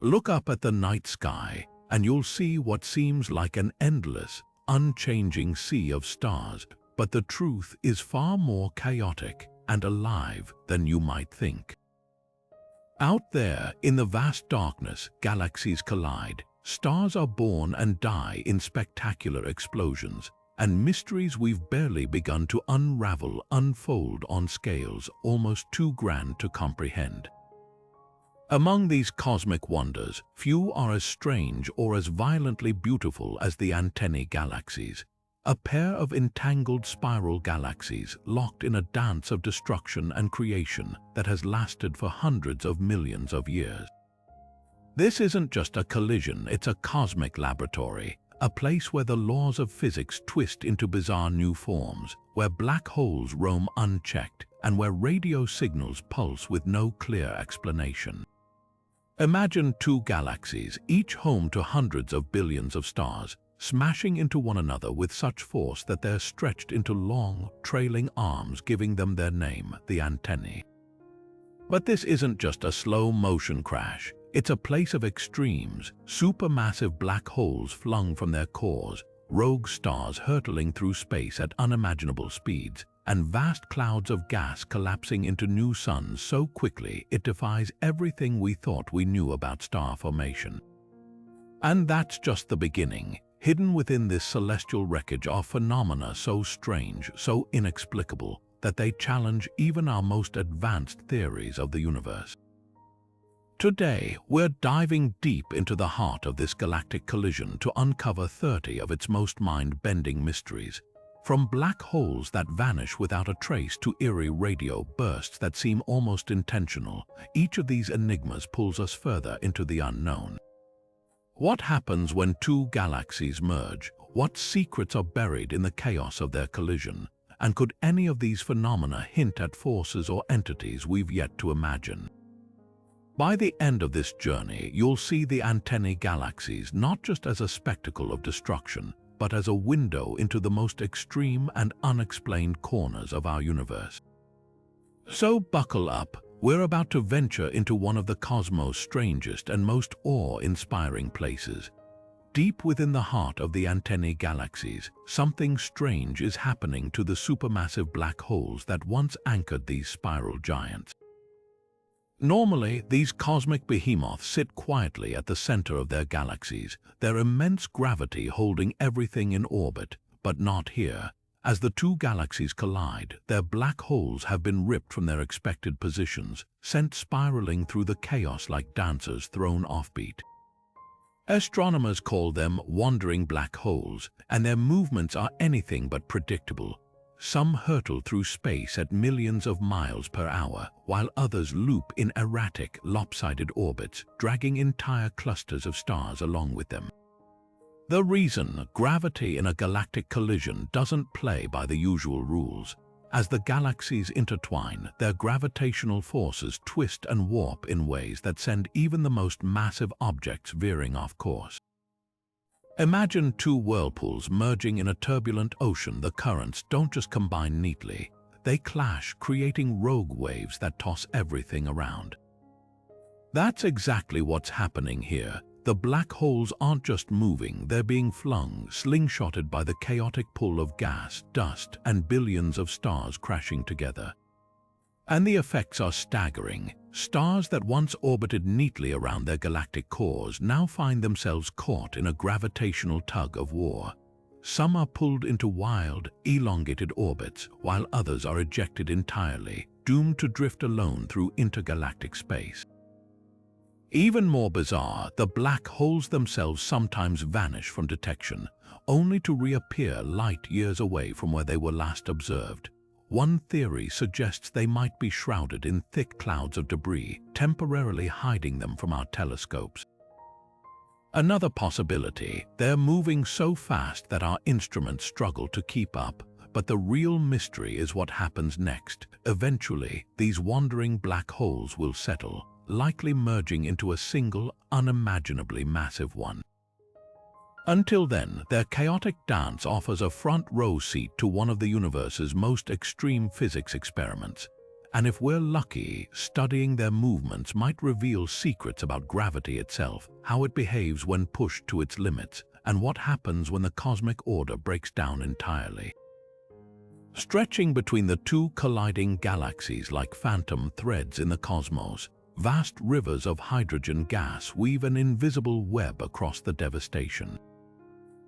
Look up at the night sky, and you'll see what seems like an endless, unchanging sea of stars, but the truth is far more chaotic and alive than you might think. Out there, in the vast darkness, galaxies collide, stars are born and die in spectacular explosions, and mysteries we've barely begun to unravel unfold on scales almost too grand to comprehend. Among these cosmic wonders, few are as strange or as violently beautiful as the Antennae Galaxies, a pair of entangled spiral galaxies locked in a dance of destruction and creation that has lasted for hundreds of millions of years. This isn't just a collision, it's a cosmic laboratory, a place where the laws of physics twist into bizarre new forms, where black holes roam unchecked, and where radio signals pulse with no clear explanation. Imagine two galaxies, each home to hundreds of billions of stars, smashing into one another with such force that they're stretched into long, trailing arms, giving them their name, the antennae. But this isn't just a slow-motion crash. It's a place of extremes, supermassive black holes flung from their cores, rogue stars hurtling through space at unimaginable speeds, and vast clouds of gas collapsing into new suns so quickly it defies everything we thought we knew about star formation. And that's just the beginning. Hidden within this celestial wreckage are phenomena so strange, so inexplicable, that they challenge even our most advanced theories of the universe. Today, we're diving deep into the heart of this galactic collision to uncover 30 of its most mind-bending mysteries. From black holes that vanish without a trace to eerie radio bursts that seem almost intentional, each of these enigmas pulls us further into the unknown. What happens when two galaxies merge? What secrets are buried in the chaos of their collision? And could any of these phenomena hint at forces or entities we've yet to imagine? By the end of this journey, you'll see the Antennae Galaxies not just as a spectacle of destruction, but as a window into the most extreme and unexplained corners of our universe. So buckle up, we're about to venture into one of the cosmos' strangest and most awe-inspiring places. Deep within the heart of the Antennae Galaxies, something strange is happening to the supermassive black holes that once anchored these spiral giants. Normally, these cosmic behemoths sit quietly at the center of their galaxies, their immense gravity holding everything in orbit, but not here. As the two galaxies collide, their black holes have been ripped from their expected positions, sent spiraling through the chaos like dancers thrown offbeat. Astronomers call them wandering black holes, and their movements are anything but predictable. Some hurtle through space at millions of miles per hour, while others loop in erratic, lopsided orbits, dragging entire clusters of stars along with them. The reason: gravity in a galactic collision doesn't play by the usual rules. As the galaxies intertwine, their gravitational forces twist and warp in ways that send even the most massive objects veering off course. Imagine two whirlpools merging in a turbulent ocean. The currents don't just combine neatly, they clash, creating rogue waves that toss everything around. That's exactly what's happening here. The black holes aren't just moving, they're being flung, slingshotted by the chaotic pull of gas, dust, and billions of stars crashing together. And the effects are staggering. Stars that once orbited neatly around their galactic cores now find themselves caught in a gravitational tug-of-war. Some are pulled into wild, elongated orbits, while others are ejected entirely, doomed to drift alone through intergalactic space. Even more bizarre, the black holes themselves sometimes vanish from detection, only to reappear light years away from where they were last observed. One theory suggests they might be shrouded in thick clouds of debris, temporarily hiding them from our telescopes. Another possibility: they're moving so fast that our instruments struggle to keep up. But the real mystery is what happens next. Eventually, these wandering black holes will settle, likely merging into a single, unimaginably massive one. Until then, their chaotic dance offers a front-row seat to one of the universe's most extreme physics experiments. And if we're lucky, studying their movements might reveal secrets about gravity itself, how it behaves when pushed to its limits, and what happens when the cosmic order breaks down entirely. Stretching between the two colliding galaxies like phantom threads in the cosmos, vast rivers of hydrogen gas weave an invisible web across the devastation.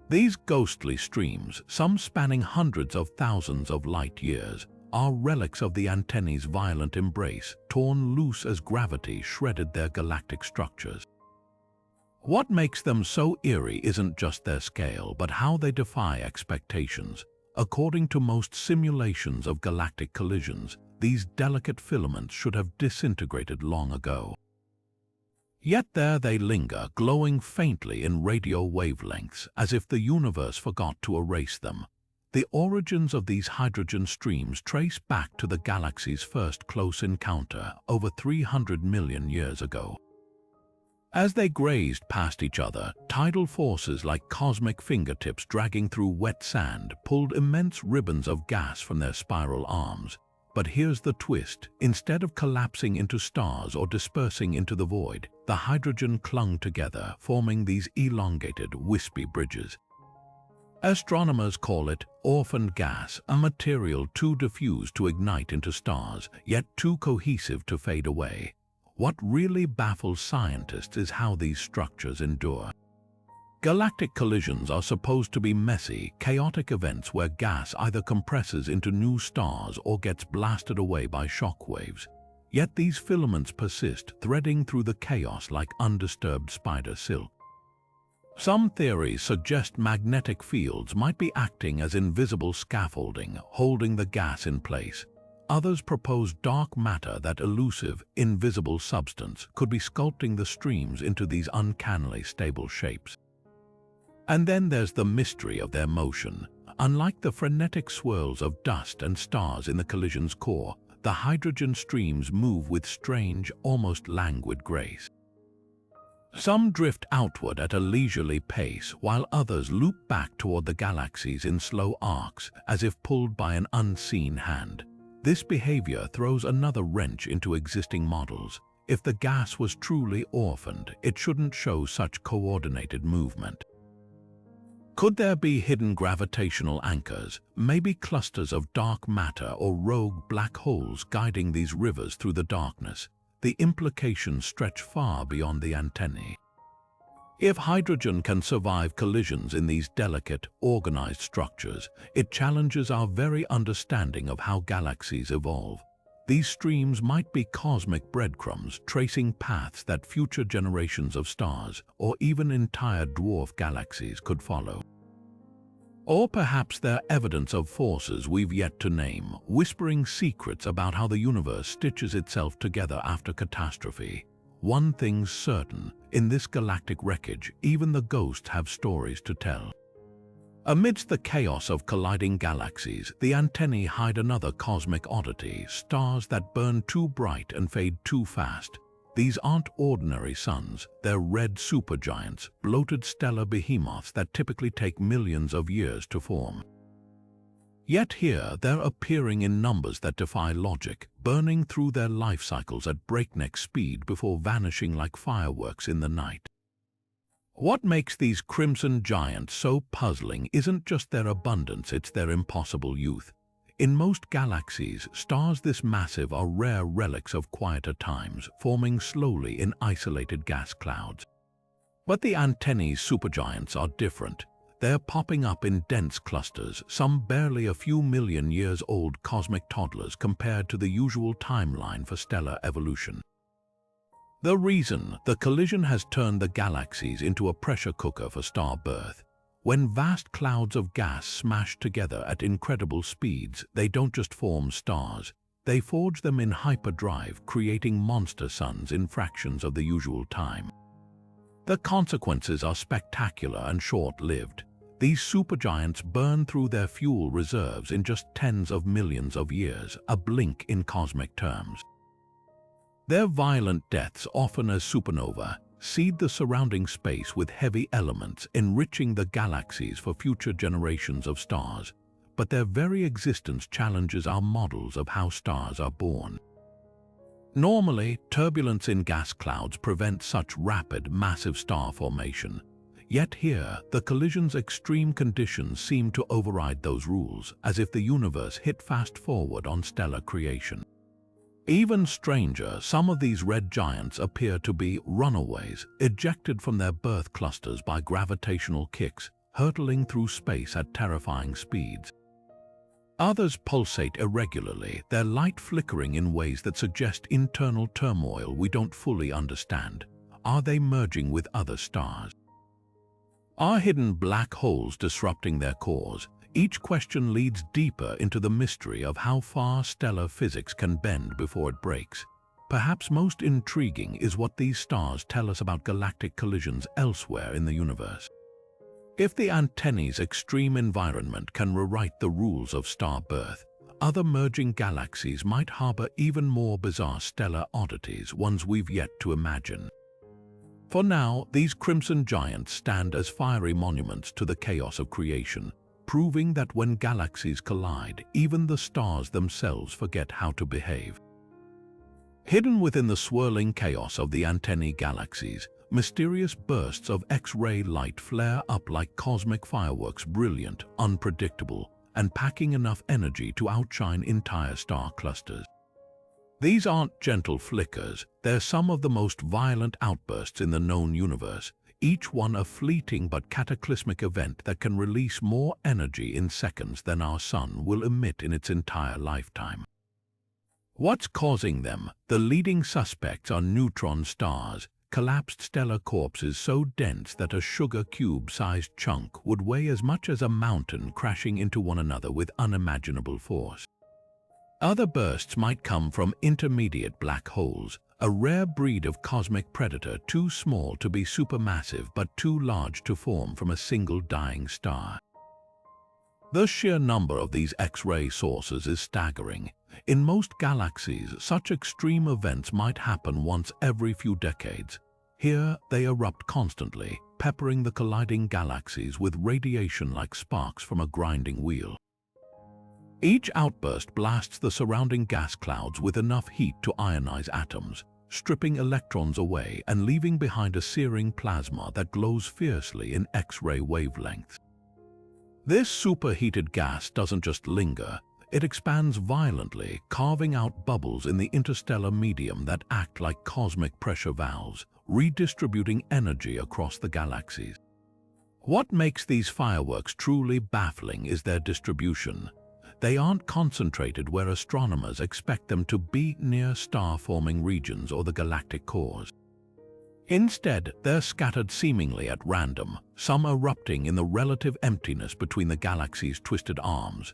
These ghostly streams, some spanning hundreds of thousands of light years, are relics of the Antennae's violent embrace, torn loose as gravity shredded their galactic structures. What makes them so eerie isn't just their scale, but how they defy expectations. According to most simulations of galactic collisions, these delicate filaments should have disintegrated long ago. Yet there they linger, glowing faintly in radio wavelengths, as if the universe forgot to erase them. The origins of these hydrogen streams trace back to the galaxy's first close encounter over 300 million years ago. As they grazed past each other, tidal forces like cosmic fingertips dragging through wet sand pulled immense ribbons of gas from their spiral arms. But here's the twist. Instead of collapsing into stars or dispersing into the void, the hydrogen clung together, forming these elongated, wispy bridges. Astronomers call it orphan gas, a material too diffuse to ignite into stars, yet too cohesive to fade away. What really baffles scientists is how these structures endure. Galactic collisions are supposed to be messy, chaotic events where gas either compresses into new stars or gets blasted away by shock waves. Yet these filaments persist, threading through the chaos like undisturbed spider silk. Some theories suggest magnetic fields might be acting as invisible scaffolding, holding the gas in place. Others propose dark matter, that elusive, invisible substance, could be sculpting the streams into these uncannily stable shapes. And then there's the mystery of their motion. Unlike the frenetic swirls of dust and stars in the collision's core, the hydrogen streams move with strange, almost languid grace. Some drift outward at a leisurely pace, while others loop back toward the galaxies in slow arcs, as if pulled by an unseen hand. This behavior throws another wrench into existing models. If the gas was truly orphaned, it shouldn't show such coordinated movement. Could there be hidden gravitational anchors, maybe clusters of dark matter or rogue black holes guiding these rivers through the darkness? The implications stretch far beyond the antennae. If hydrogen can survive collisions in these delicate, organized structures, it challenges our very understanding of how galaxies evolve. These streams might be cosmic breadcrumbs tracing paths that future generations of stars, or even entire dwarf galaxies, could follow. Or perhaps they're evidence of forces we've yet to name, whispering secrets about how the universe stitches itself together after catastrophe. One thing's certain, in this galactic wreckage, even the ghosts have stories to tell. Amidst the chaos of colliding galaxies, the antennae hide another cosmic oddity, stars that burn too bright and fade too fast. These aren't ordinary suns, they're red supergiants, bloated stellar behemoths that typically take millions of years to form. Yet here, they're appearing in numbers that defy logic, burning through their life cycles at breakneck speed before vanishing like fireworks in the night. What makes these crimson giants so puzzling isn't just their abundance, it's their impossible youth. In most galaxies, stars this massive are rare relics of quieter times, forming slowly in isolated gas clouds. But the Antennae supergiants are different. They're popping up in dense clusters, some barely a few million years old cosmic toddlers compared to the usual timeline for stellar evolution. The reason: the collision has turned the galaxies into a pressure cooker for star birth. When vast clouds of gas smash together at incredible speeds, they don't just form stars, they forge them in hyperdrive, creating monster suns in fractions of the usual time. The consequences are spectacular and short-lived. These supergiants burn through their fuel reserves in just tens of millions of years, a blink in cosmic terms. Their violent deaths, often as supernova, seed the surrounding space with heavy elements, enriching the galaxies for future generations of stars. But their very existence challenges our models of how stars are born. Normally, turbulence in gas clouds prevents such rapid, massive star formation. Yet here, the collision's extreme conditions seem to override those rules, as if the universe hit fast forward on stellar creation. Even stranger, some of these red giants appear to be runaways, ejected from their birth clusters by gravitational kicks, hurtling through space at terrifying speeds. Others pulsate irregularly, their light flickering in ways that suggest internal turmoil we don't fully understand. Are they merging with other stars? Are hidden black holes disrupting their cores? Each question leads deeper into the mystery of how far stellar physics can bend before it breaks. Perhaps most intriguing is what these stars tell us about galactic collisions elsewhere in the universe. If the Antennae's extreme environment can rewrite the rules of star birth, other merging galaxies might harbor even more bizarre stellar oddities, ones we've yet to imagine. For now, these crimson giants stand as fiery monuments to the chaos of creation, proving that when galaxies collide, even the stars themselves forget how to behave. Hidden within the swirling chaos of the Antennae Galaxies, mysterious bursts of X-ray light flare up like cosmic fireworks, brilliant, unpredictable, and packing enough energy to outshine entire star clusters. These aren't gentle flickers, they're some of the most violent outbursts in the known universe, each one a fleeting but cataclysmic event that can release more energy in seconds than our sun will emit in its entire lifetime. What's causing them? The leading suspects are neutron stars, collapsed stellar corpses so dense that a sugar cube-sized chunk would weigh as much as a mountain crashing into one another with unimaginable force. Other bursts might come from intermediate black holes, a rare breed of cosmic predator too small to be supermassive but too large to form from a single dying star. The sheer number of these X-ray sources is staggering. In most galaxies, such extreme events might happen once every few decades. Here, they erupt constantly, peppering the colliding galaxies with radiation like sparks from a grinding wheel. Each outburst blasts the surrounding gas clouds with enough heat to ionize atoms, stripping electrons away and leaving behind a searing plasma that glows fiercely in X-ray wavelengths. This superheated gas doesn't just linger, it expands violently, carving out bubbles in the interstellar medium that act like cosmic pressure valves, redistributing energy across the galaxies. What makes these fireworks truly baffling is their distribution. They aren't concentrated where astronomers expect them to be, near star-forming regions or the galactic cores. Instead, they're scattered seemingly at random, some erupting in the relative emptiness between the galaxy's twisted arms.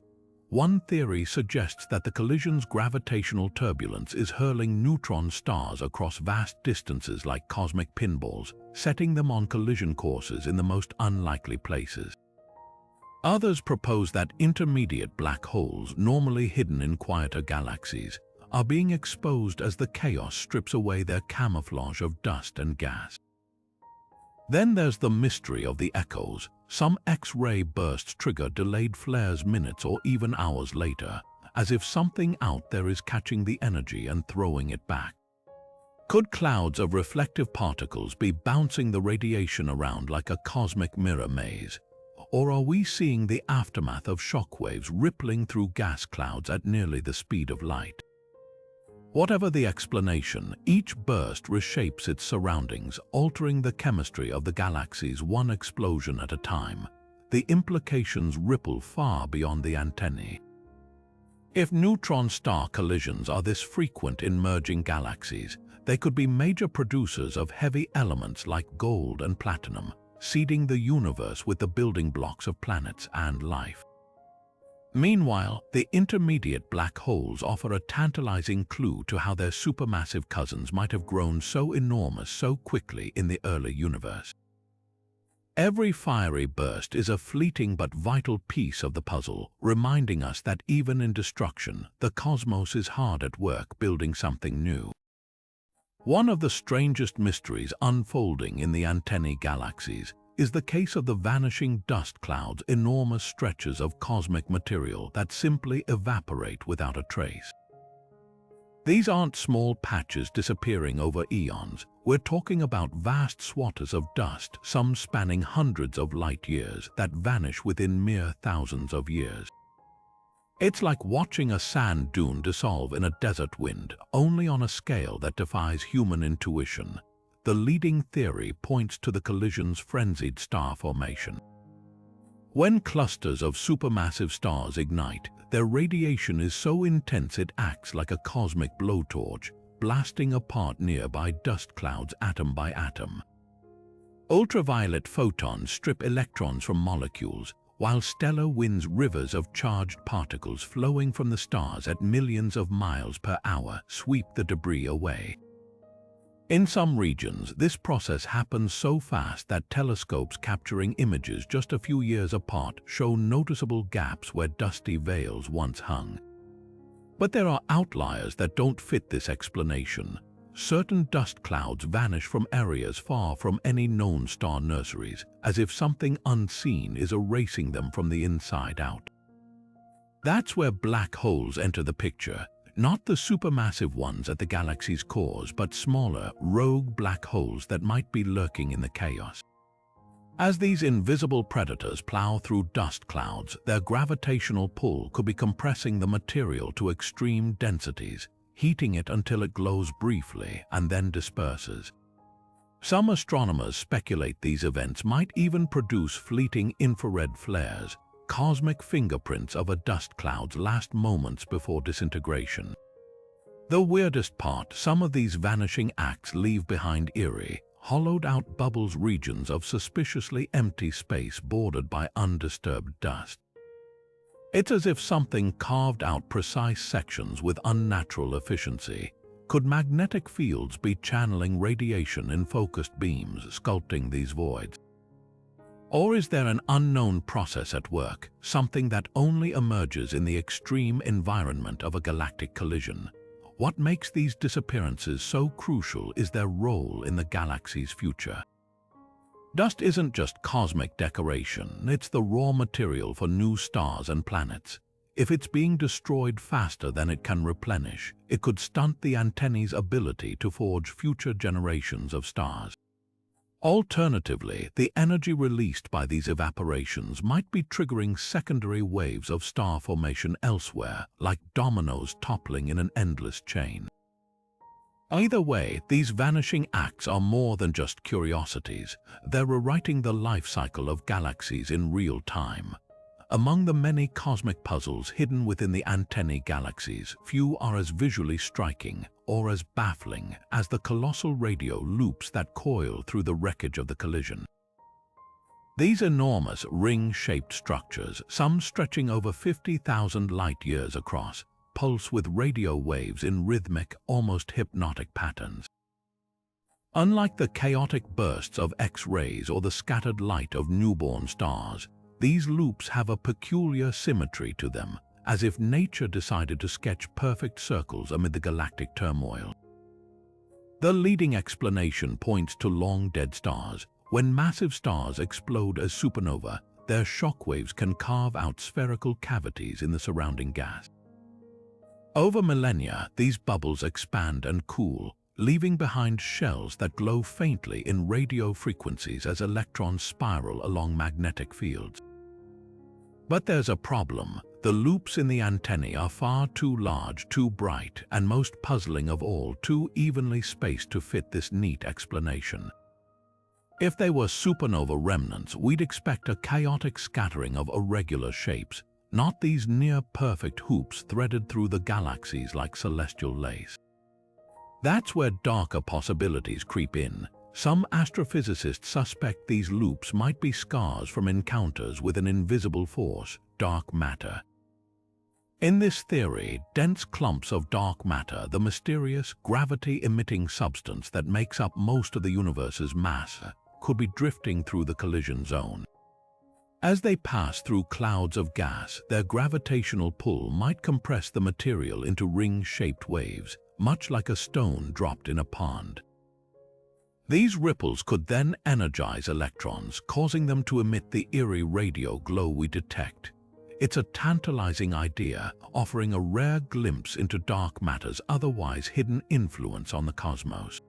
One theory suggests that the collision's gravitational turbulence is hurling neutron stars across vast distances like cosmic pinballs, setting them on collision courses in the most unlikely places. Others propose that intermediate black holes, normally hidden in quieter galaxies, are being exposed as the chaos strips away their camouflage of dust and gas. Then there's the mystery of the echoes. Some X-ray bursts trigger delayed flares minutes or even hours later, as if something out there is catching the energy and throwing it back. Could clouds of reflective particles be bouncing the radiation around like a cosmic mirror maze? Or are we seeing the aftermath of shockwaves rippling through gas clouds at nearly the speed of light? Whatever the explanation, each burst reshapes its surroundings, altering the chemistry of the galaxies one explosion at a time. The implications ripple far beyond the antennae. If neutron star collisions are this frequent in merging galaxies, they could be major producers of heavy elements like gold and platinum, seeding the universe with the building blocks of planets and life. Meanwhile, the intermediate black holes offer a tantalizing clue to how their supermassive cousins might have grown so enormous so quickly in the early universe. Every fiery burst is a fleeting but vital piece of the puzzle, reminding us that even in destruction, the cosmos is hard at work building something new. One of the strangest mysteries unfolding in the Antennae Galaxies is the case of the vanishing dust clouds, enormous stretches of cosmic material that simply evaporate without a trace. These aren't small patches disappearing over eons. We're talking about vast swaths of dust, some spanning hundreds of light years, that vanish within mere thousands of years. It's like watching a sand dune dissolve in a desert wind, only on a scale that defies human intuition. The leading theory points to the collision's frenzied star formation. When clusters of supermassive stars ignite, their radiation is so intense it acts like a cosmic blowtorch, blasting apart nearby dust clouds atom by atom. Ultraviolet photons strip electrons from molecules, while stellar winds rivers of charged particles flowing from the stars at millions of miles per hour sweep the debris away. In some regions, this process happens so fast that telescopes capturing images just a few years apart show noticeable gaps where dusty veils once hung. But there are outliers that don't fit this explanation. Certain dust clouds vanish from areas far from any known star nurseries, as if something unseen is erasing them from the inside out. That's where black holes enter the picture, not the supermassive ones at the galaxy's cores, but smaller, rogue black holes that might be lurking in the chaos. As these invisible predators plow through dust clouds, their gravitational pull could be compressing the material to extreme densities, heating it until it glows briefly and then disperses. Some astronomers speculate these events might even produce fleeting infrared flares, cosmic fingerprints of a dust cloud's last moments before disintegration. The weirdest part, some of these vanishing acts leave behind eerie, hollowed-out bubbles, regions of suspiciously empty space bordered by undisturbed dust. It's as if something carved out precise sections with unnatural efficiency. Could magnetic fields be channeling radiation in focused beams, sculpting these voids? Or is there an unknown process at work, something that only emerges in the extreme environment of a galactic collision? What makes these disappearances so crucial is their role in the galaxy's future. Dust isn't just cosmic decoration, it's the raw material for new stars and planets. If it's being destroyed faster than it can replenish, it could stunt the antennae's ability to forge future generations of stars. Alternatively, the energy released by these evaporations might be triggering secondary waves of star formation elsewhere, like dominoes toppling in an endless chain. Either way, these vanishing acts are more than just curiosities. They're rewriting the life cycle of galaxies in real time. Among the many cosmic puzzles hidden within the Antennae Galaxies, few are as visually striking or as baffling as the colossal radio loops that coil through the wreckage of the collision. These enormous ring-shaped structures, some stretching over 50,000 light-years across, pulse with radio waves in rhythmic, almost hypnotic patterns. Unlike the chaotic bursts of X-rays or the scattered light of newborn stars, these loops have a peculiar symmetry to them, as if nature decided to sketch perfect circles amid the galactic turmoil. The leading explanation points to long-dead stars. When massive stars explode as supernova, their shockwaves can carve out spherical cavities in the surrounding gas. Over millennia, these bubbles expand and cool, leaving behind shells that glow faintly in radio frequencies as electrons spiral along magnetic fields. But there's a problem. The loops in the antennae are far too large, too bright, and most puzzling of all, too evenly spaced to fit this neat explanation. If they were supernova remnants, we'd expect a chaotic scattering of irregular shapes, not these near-perfect hoops threaded through the galaxies like celestial lace. That's where darker possibilities creep in. Some astrophysicists suspect these loops might be scars from encounters with an invisible force, dark matter. In this theory, dense clumps of dark matter, the mysterious, gravity-emitting substance that makes up most of the universe's mass, could be drifting through the collision zone. As they pass through clouds of gas, their gravitational pull might compress the material into ring-shaped waves, much like a stone dropped in a pond. These ripples could then energize electrons, causing them to emit the eerie radio glow we detect. It's a tantalizing idea, offering a rare glimpse into dark matter's otherwise hidden influence on the cosmos.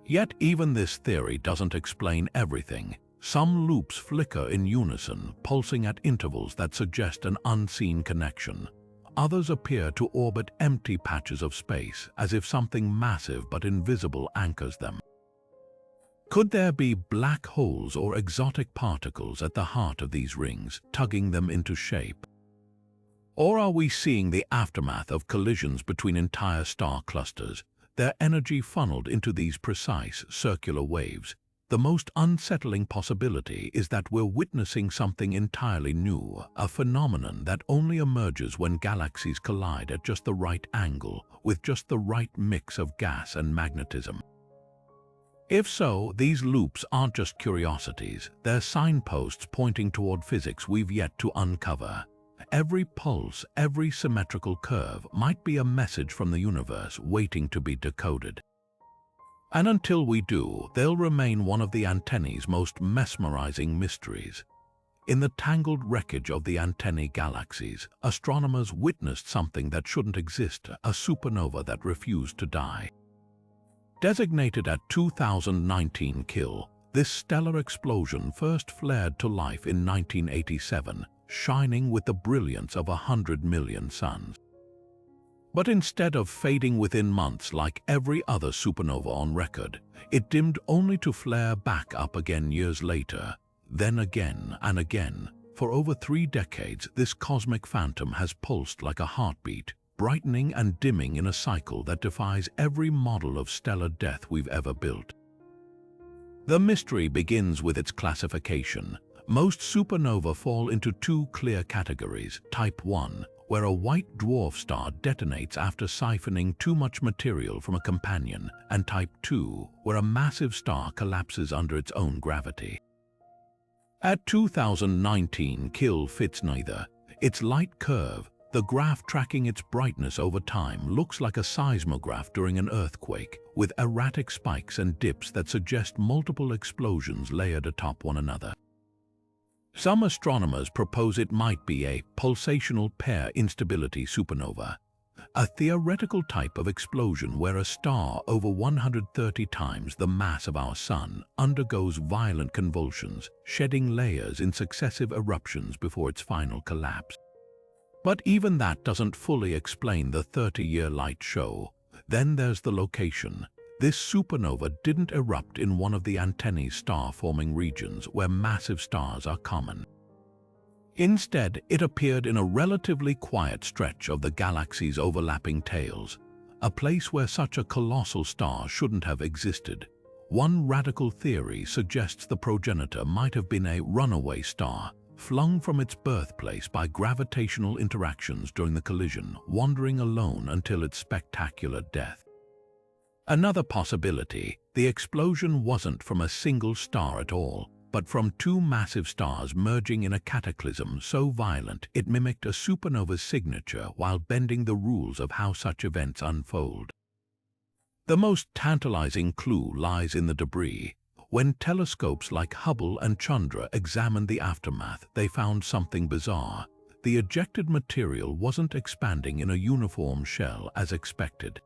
Yet even this theory doesn't explain everything. Some loops flicker in unison, pulsing at intervals that suggest an unseen connection. Others appear to orbit empty patches of space, as if something massive but invisible anchors them. Could there be black holes or exotic particles at the heart of these rings, tugging them into shape? Or are we seeing the aftermath of collisions between entire star clusters, their energy funneled into these precise circular waves? The most unsettling possibility is that we're witnessing something entirely new, a phenomenon that only emerges when galaxies collide at just the right angle, with just the right mix of gas and magnetism. If so, these loops aren't just curiosities, they're signposts pointing toward physics we've yet to uncover. Every pulse, every symmetrical curve might be a message from the universe waiting to be decoded. And until we do, they'll remain one of the Antennae's most mesmerizing mysteries. In the tangled wreckage of the Antennae Galaxies, astronomers witnessed something that shouldn't exist, a supernova that refused to die. Designated at 2019 kill, this stellar explosion first flared to life in 1987, shining with the brilliance of 100 million suns. But instead of fading within months like every other supernova on record, it dimmed only to flare back up again years later, then again and again. For over 3 decades, this cosmic phantom has pulsed like a heartbeat, brightening and dimming in a cycle that defies every model of stellar death we've ever built. The mystery begins with its classification. Most supernovae fall into 2 clear categories: Type 1, where a white dwarf star detonates after siphoning too much material from a companion, and Type 2, where a massive star collapses under its own gravity. At 2019 kill fits neither. Its light curve, the graph tracking its brightness over time, looks like a seismograph during an earthquake, with erratic spikes and dips that suggest multiple explosions layered atop one another. Some astronomers propose it might be a pulsational pair instability supernova, a theoretical type of explosion where a star over 130 times the mass of our Sun undergoes violent convulsions, shedding layers in successive eruptions before its final collapse. But even that doesn't fully explain the 30-year light show. Then there's the location. This supernova didn't erupt in one of the Antennae star-forming regions where massive stars are common. Instead, it appeared in a relatively quiet stretch of the galaxy's overlapping tails, a place where such a colossal star shouldn't have existed. One radical theory suggests the progenitor might have been a runaway star, flung from its birthplace by gravitational interactions during the collision, wandering alone until its spectacular death. Another possibility, the explosion wasn't from a single star at all, but from 2 massive stars merging in a cataclysm so violent it mimicked a supernova's signature while bending the rules of how such events unfold. The most tantalizing clue lies in the debris. When telescopes like Hubble and Chandra examined the aftermath, they found something bizarre. The ejected material wasn't expanding in a uniform shell as expected.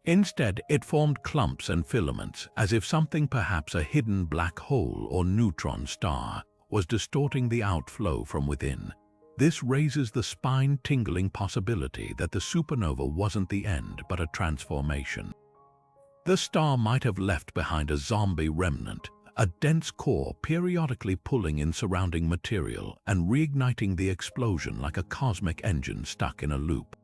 Instead, it formed clumps and filaments, as if something, perhaps a hidden black hole or neutron star, was distorting the outflow from within. This raises the spine-tingling possibility that the supernova wasn't the end but a transformation. The star might have left behind a zombie remnant, a dense core periodically pulling in surrounding material and reigniting the explosion like a cosmic engine stuck in a loop.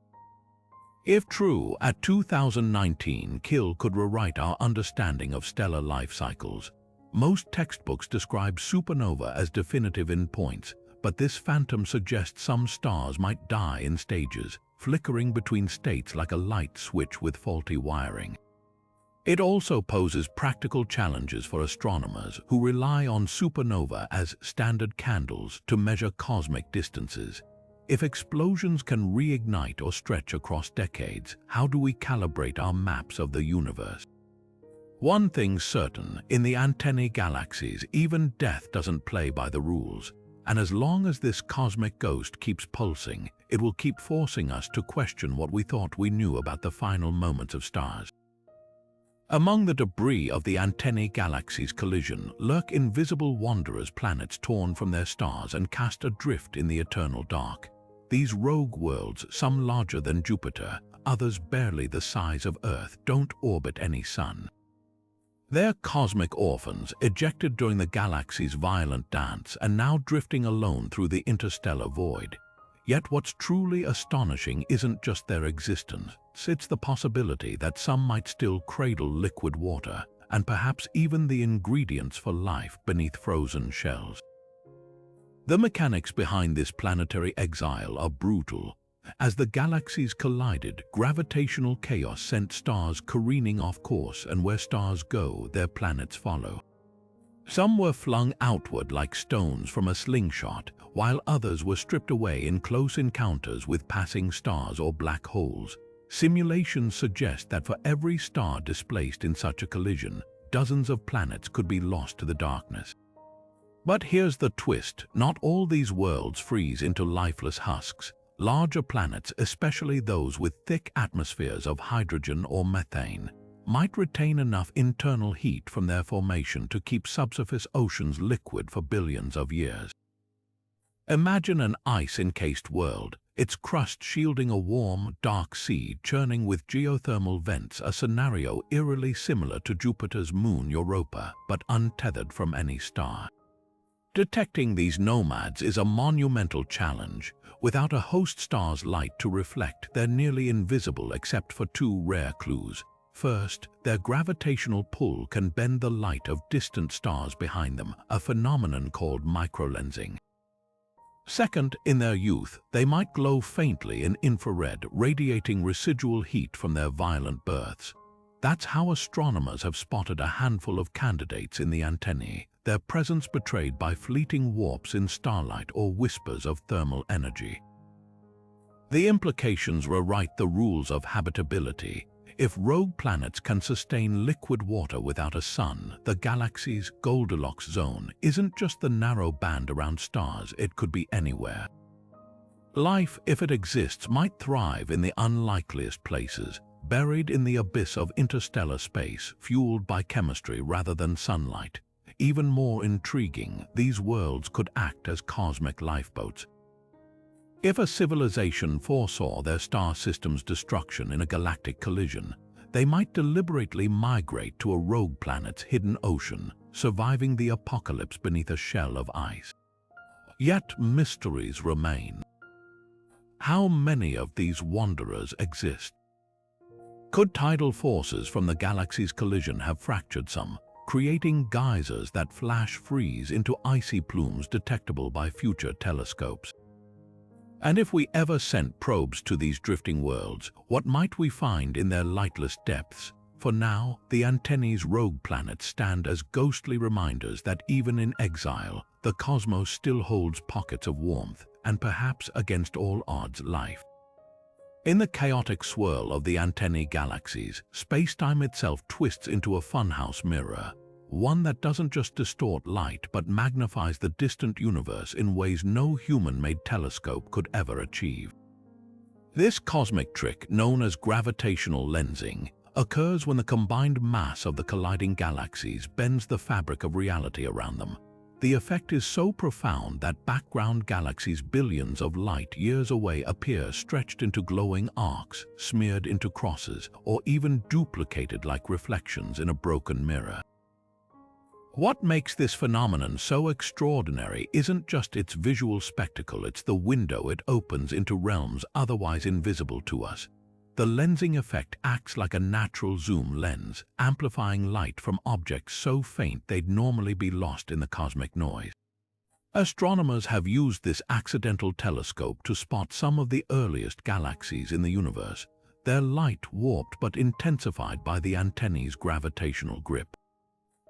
If true, at 2019 kill could rewrite our understanding of stellar life cycles. Most textbooks describe supernova as definitive endpoints, but this phantom suggests some stars might die in stages, flickering between states like a light switch with faulty wiring. It also poses practical challenges for astronomers who rely on supernova as standard candles to measure cosmic distances. If explosions can reignite or stretch across decades, how do we calibrate our maps of the universe? One thing's certain, in the Antennae Galaxies, even death doesn't play by the rules. And as long as this cosmic ghost keeps pulsing, it will keep forcing us to question what we thought we knew about the final moments of stars. Among the debris of the Antennae Galaxies collision lurk invisible wanderers, planets torn from their stars and cast adrift in the eternal dark. These rogue worlds, some larger than Jupiter, others barely the size of Earth, don't orbit any sun. They're cosmic orphans, ejected during the galaxy's violent dance and now drifting alone through the interstellar void. Yet what's truly astonishing isn't just their existence, it's the possibility that some might still cradle liquid water, and perhaps even the ingredients for life beneath frozen shells. The mechanics behind this planetary exile are brutal. As the galaxies collided, gravitational chaos sent stars careening off course, and where stars go, their planets follow. Some were flung outward like stones from a slingshot, while others were stripped away in close encounters with passing stars or black holes. Simulations suggest that for every star displaced in such a collision, dozens of planets could be lost to the darkness. But here's the twist: not all these worlds freeze into lifeless husks. Larger planets, especially those with thick atmospheres of hydrogen or methane, might retain enough internal heat from their formation to keep subsurface oceans liquid for billions of years. Imagine an ice-encased world, its crust shielding a warm, dark sea churning with geothermal vents, a scenario eerily similar to Jupiter's moon Europa, but untethered from any star. Detecting these nomads is a monumental challenge. Without a host star's light to reflect, they're nearly invisible except for two rare clues. First, their gravitational pull can bend the light of distant stars behind them, a phenomenon called microlensing. Second, in their youth, they might glow faintly in infrared, radiating residual heat from their violent births. That's how astronomers have spotted a handful of candidates in the antennae, their presence betrayed by fleeting warps in starlight or whispers of thermal energy. The implications rewrite the rules of habitability. If rogue planets can sustain liquid water without a sun, the galaxy's Goldilocks zone isn't just the narrow band around stars, it could be anywhere. Life, if it exists, might thrive in the unlikeliest places, buried in the abyss of interstellar space, fueled by chemistry rather than sunlight. Even more intriguing, these worlds could act as cosmic lifeboats. If a civilization foresaw their star system's destruction in a galactic collision, they might deliberately migrate to a rogue planet's hidden ocean, surviving the apocalypse beneath a shell of ice. Yet mysteries remain. How many of these wanderers exist? Could tidal forces from the galaxy's collision have fractured some, creating geysers that flash freeze into icy plumes detectable by future telescopes? And if we ever sent probes to these drifting worlds, what might we find in their lightless depths? For now, the Antennae's rogue planets stand as ghostly reminders that even in exile, the cosmos still holds pockets of warmth, and perhaps against all odds, life. In the chaotic swirl of the Antennae Galaxies, space-time itself twists into a funhouse mirror, one that doesn't just distort light but magnifies the distant universe in ways no human-made telescope could ever achieve. This cosmic trick, known as gravitational lensing, occurs when the combined mass of the colliding galaxies bends the fabric of reality around them. The effect is so profound that background galaxies billions of light-years away appear stretched into glowing arcs, smeared into crosses, or even duplicated like reflections in a broken mirror. What makes this phenomenon so extraordinary isn't just its visual spectacle, it's the window it opens into realms otherwise invisible to us. The lensing effect acts like a natural zoom lens, amplifying light from objects so faint they'd normally be lost in the cosmic noise. Astronomers have used this accidental telescope to spot some of the earliest galaxies in the universe, their light warped but intensified by the antennae's gravitational grip.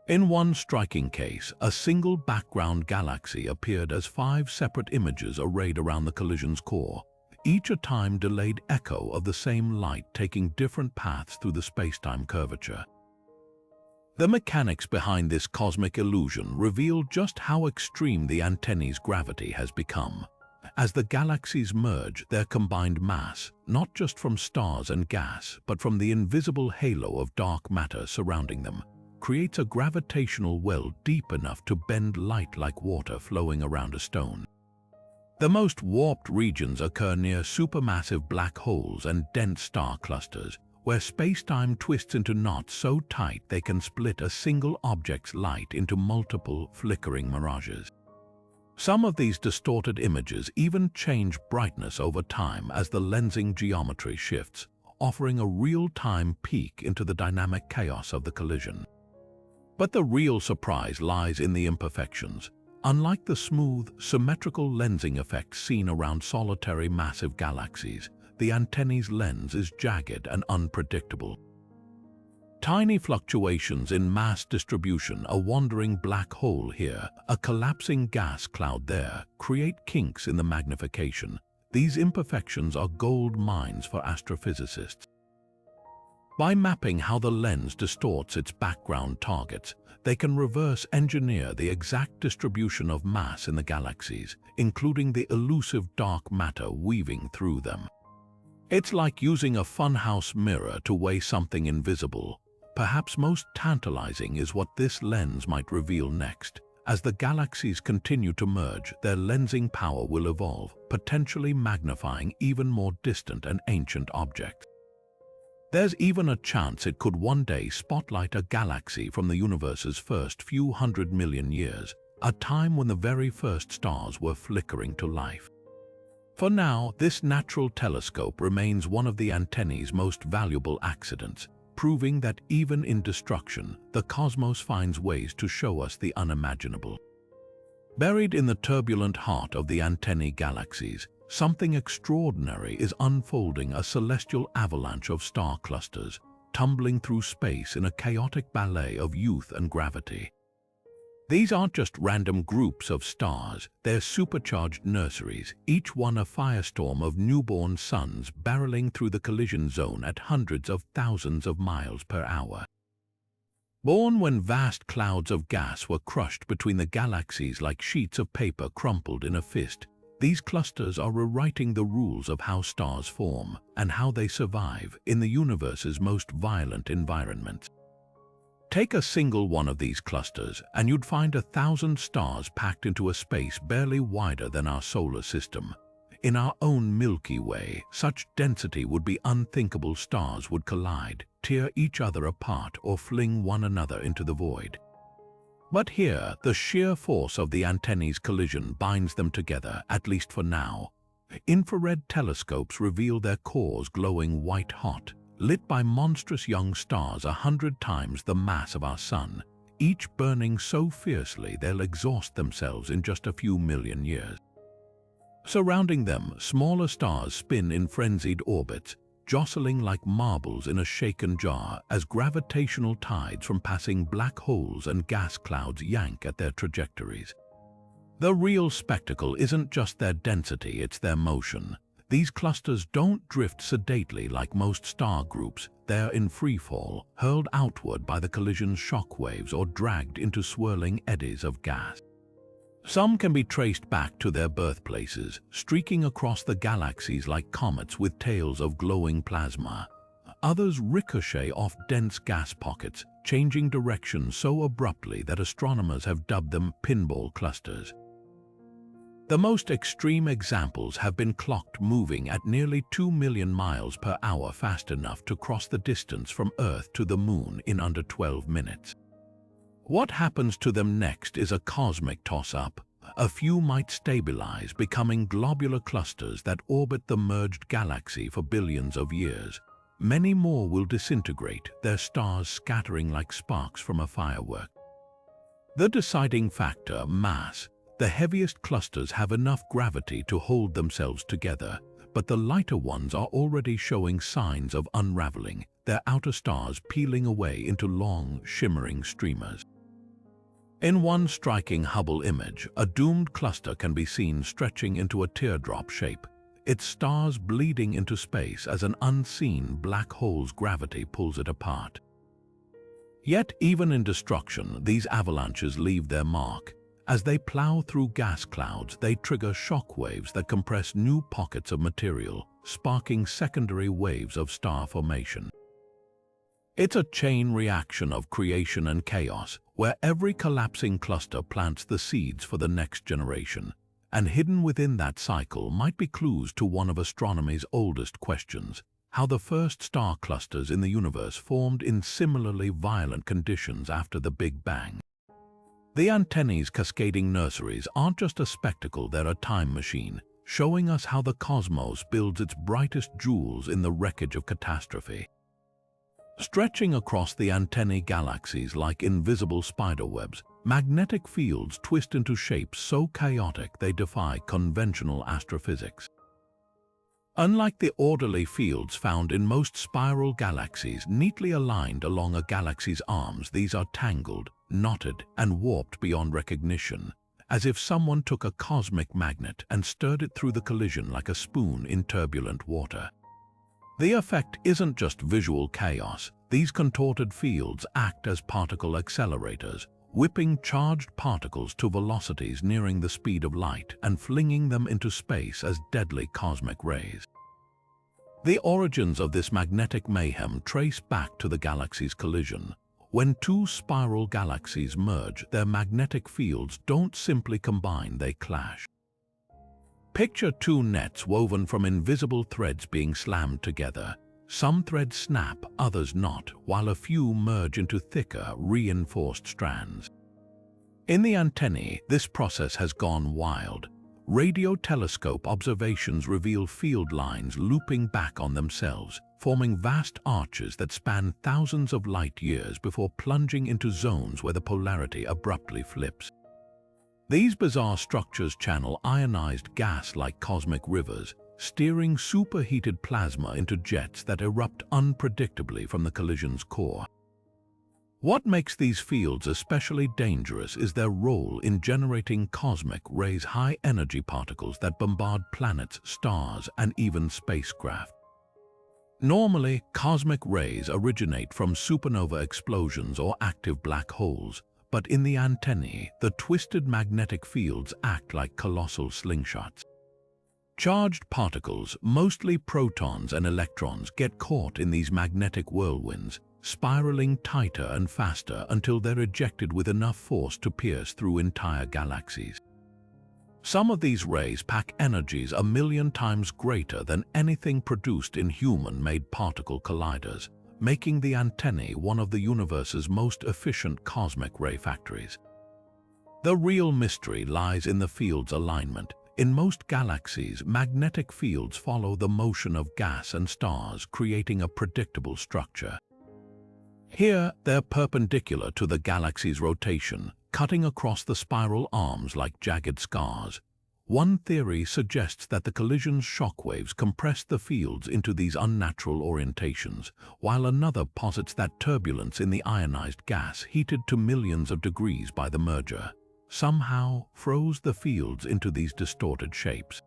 In one striking case, a single background galaxy appeared as 5 separate images arrayed around the collision's core, each a time-delayed echo of the same light taking different paths through the space-time curvature. The mechanics behind this cosmic illusion reveal just how extreme the antennae's gravity has become. As the galaxies merge, their combined mass, not just from stars and gas, but from the invisible halo of dark matter surrounding them, creates a gravitational well deep enough to bend light like water flowing around a stone. The most warped regions occur near supermassive black holes and dense star clusters, where space-time twists into knots so tight they can split a single object's light into multiple flickering mirages. Some of these distorted images even change brightness over time as the lensing geometry shifts, offering a real-time peek into the dynamic chaos of the collision. But the real surprise lies in the imperfections. Unlike the smooth, symmetrical lensing effect seen around solitary massive galaxies, the antennae's lens is jagged and unpredictable. Tiny fluctuations in mass distribution, a wandering black hole here, a collapsing gas cloud there, create kinks in the magnification. These imperfections are gold mines for astrophysicists. By mapping how the lens distorts its background targets, they can reverse engineer the exact distribution of mass in the galaxies, including the elusive dark matter weaving through them. It's like using a funhouse mirror to weigh something invisible. Perhaps most tantalizing is what this lens might reveal next. As the galaxies continue to merge, their lensing power will evolve, potentially magnifying even more distant and ancient objects. There's even a chance it could one day spotlight a galaxy from the universe's first few 100 million years, a time when the very first stars were flickering to life. For now, this natural telescope remains one of the antennae's most valuable accidents, proving that even in destruction, the cosmos finds ways to show us the unimaginable. Buried in the turbulent heart of the Antennae Galaxies, something extraordinary is unfolding, a celestial avalanche of star clusters, tumbling through space in a chaotic ballet of youth and gravity. These aren't just random groups of stars, they're supercharged nurseries, each one a firestorm of newborn suns barreling through the collision zone at hundreds of thousands of miles per hour. Born when vast clouds of gas were crushed between the galaxies like sheets of paper crumpled in a fist, these clusters are rewriting the rules of how stars form and how they survive in the universe's most violent environments. Take a single one of these clusters and you'd find 1,000 stars packed into a space barely wider than our solar system. In our own Milky Way, such density would be unthinkable. Stars would collide, tear each other apart, or fling one another into the void. But here, the sheer force of the antennae's collision binds them together, at least for now. Infrared telescopes reveal their cores glowing white-hot, lit by monstrous young stars 100 times the mass of our Sun, each burning so fiercely they'll exhaust themselves in just a few million years. Surrounding them, smaller stars spin in frenzied orbits, jostling like marbles in a shaken jar as gravitational tides from passing black holes and gas clouds yank at their trajectories. The real spectacle isn't just their density, it's their motion. These clusters don't drift sedately like most star groups. They're in freefall, hurled outward by the collision's shock waves or dragged into swirling eddies of gas. Some can be traced back to their birthplaces, streaking across the galaxies like comets with tails of glowing plasma. Others ricochet off dense gas pockets, changing direction so abruptly that astronomers have dubbed them pinball clusters. The most extreme examples have been clocked moving at nearly 2 million miles per hour, fast enough to cross the distance from Earth to the Moon in under 12 minutes. What happens to them next is a cosmic toss-up. A few might stabilize, becoming globular clusters that orbit the merged galaxy for billions of years. Many more will disintegrate, their stars scattering like sparks from a firework. The deciding factor, mass. The heaviest clusters have enough gravity to hold themselves together, but the lighter ones are already showing signs of unraveling, their outer stars peeling away into long, shimmering streamers. In one striking Hubble image, a doomed cluster can be seen stretching into a teardrop shape, its stars bleeding into space as an unseen black hole's gravity pulls it apart. Yet even in destruction, these avalanches leave their mark. As they plow through gas clouds, they trigger shock waves that compress new pockets of material, sparking secondary waves of star formation. It's a chain reaction of creation and chaos, where every collapsing cluster plants the seeds for the next generation. And hidden within that cycle might be clues to one of astronomy's oldest questions: how the first star clusters in the universe formed in similarly violent conditions after the Big Bang. The Antennae's cascading nurseries aren't just a spectacle, they're a time machine, showing us how the cosmos builds its brightest jewels in the wreckage of catastrophe. Stretching across the Antennae Galaxies like invisible spiderwebs, magnetic fields twist into shapes so chaotic they defy conventional astrophysics. Unlike the orderly fields found in most spiral galaxies neatly aligned along a galaxy's arms, these are tangled, knotted, and warped beyond recognition, as if someone took a cosmic magnet and stirred it through the collision like a spoon in turbulent water. The effect isn't just visual chaos. These contorted fields act as particle accelerators, whipping charged particles to velocities nearing the speed of light and flinging them into space as deadly cosmic rays. The origins of this magnetic mayhem trace back to the galaxy's collision. When two spiral galaxies merge, their magnetic fields don't simply combine, they clash. Picture two nets woven from invisible threads being slammed together. Some threads snap, others not, while a few merge into thicker, reinforced strands. In the Antennae, this process has gone wild. Radio telescope observations reveal field lines looping back on themselves, forming vast arches that span thousands of light years before plunging into zones where the polarity abruptly flips. These bizarre structures channel ionized gas like cosmic rivers, steering superheated plasma into jets that erupt unpredictably from the collision's core. What makes these fields especially dangerous is their role in generating cosmic rays, high-energy particles that bombard planets, stars, and even spacecraft. Normally, cosmic rays originate from supernova explosions or active black holes, but in the Antennae, the twisted magnetic fields act like colossal slingshots. Charged particles, mostly protons and electrons, get caught in these magnetic whirlwinds, spiraling tighter and faster until they're ejected with enough force to pierce through entire galaxies. Some of these rays pack energies 1,000,000 times greater than anything produced in human-made particle colliders, making the Antennae one of the universe's most efficient cosmic ray factories. The real mystery lies in the field's alignment. In most galaxies, magnetic fields follow the motion of gas and stars, creating a predictable structure. Here, they're perpendicular to the galaxy's rotation, cutting across the spiral arms like jagged scars. One theory suggests that the collision's shockwaves compressed the fields into these unnatural orientations, while another posits that turbulence in the ionized gas, heated to millions of degrees by the merger, somehow froze the fields into these distorted shapes.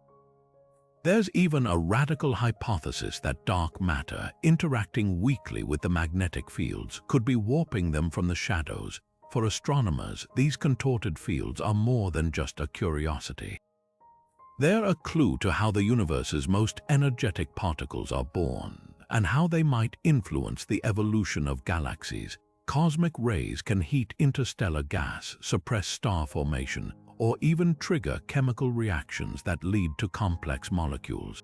There's even a radical hypothesis that dark matter, interacting weakly with the magnetic fields, could be warping them from the shadows. For astronomers, these contorted fields are more than just a curiosity. They're a clue to how the universe's most energetic particles are born, and how they might influence the evolution of galaxies. Cosmic rays can heat interstellar gas, suppress star formation, or even trigger chemical reactions that lead to complex molecules.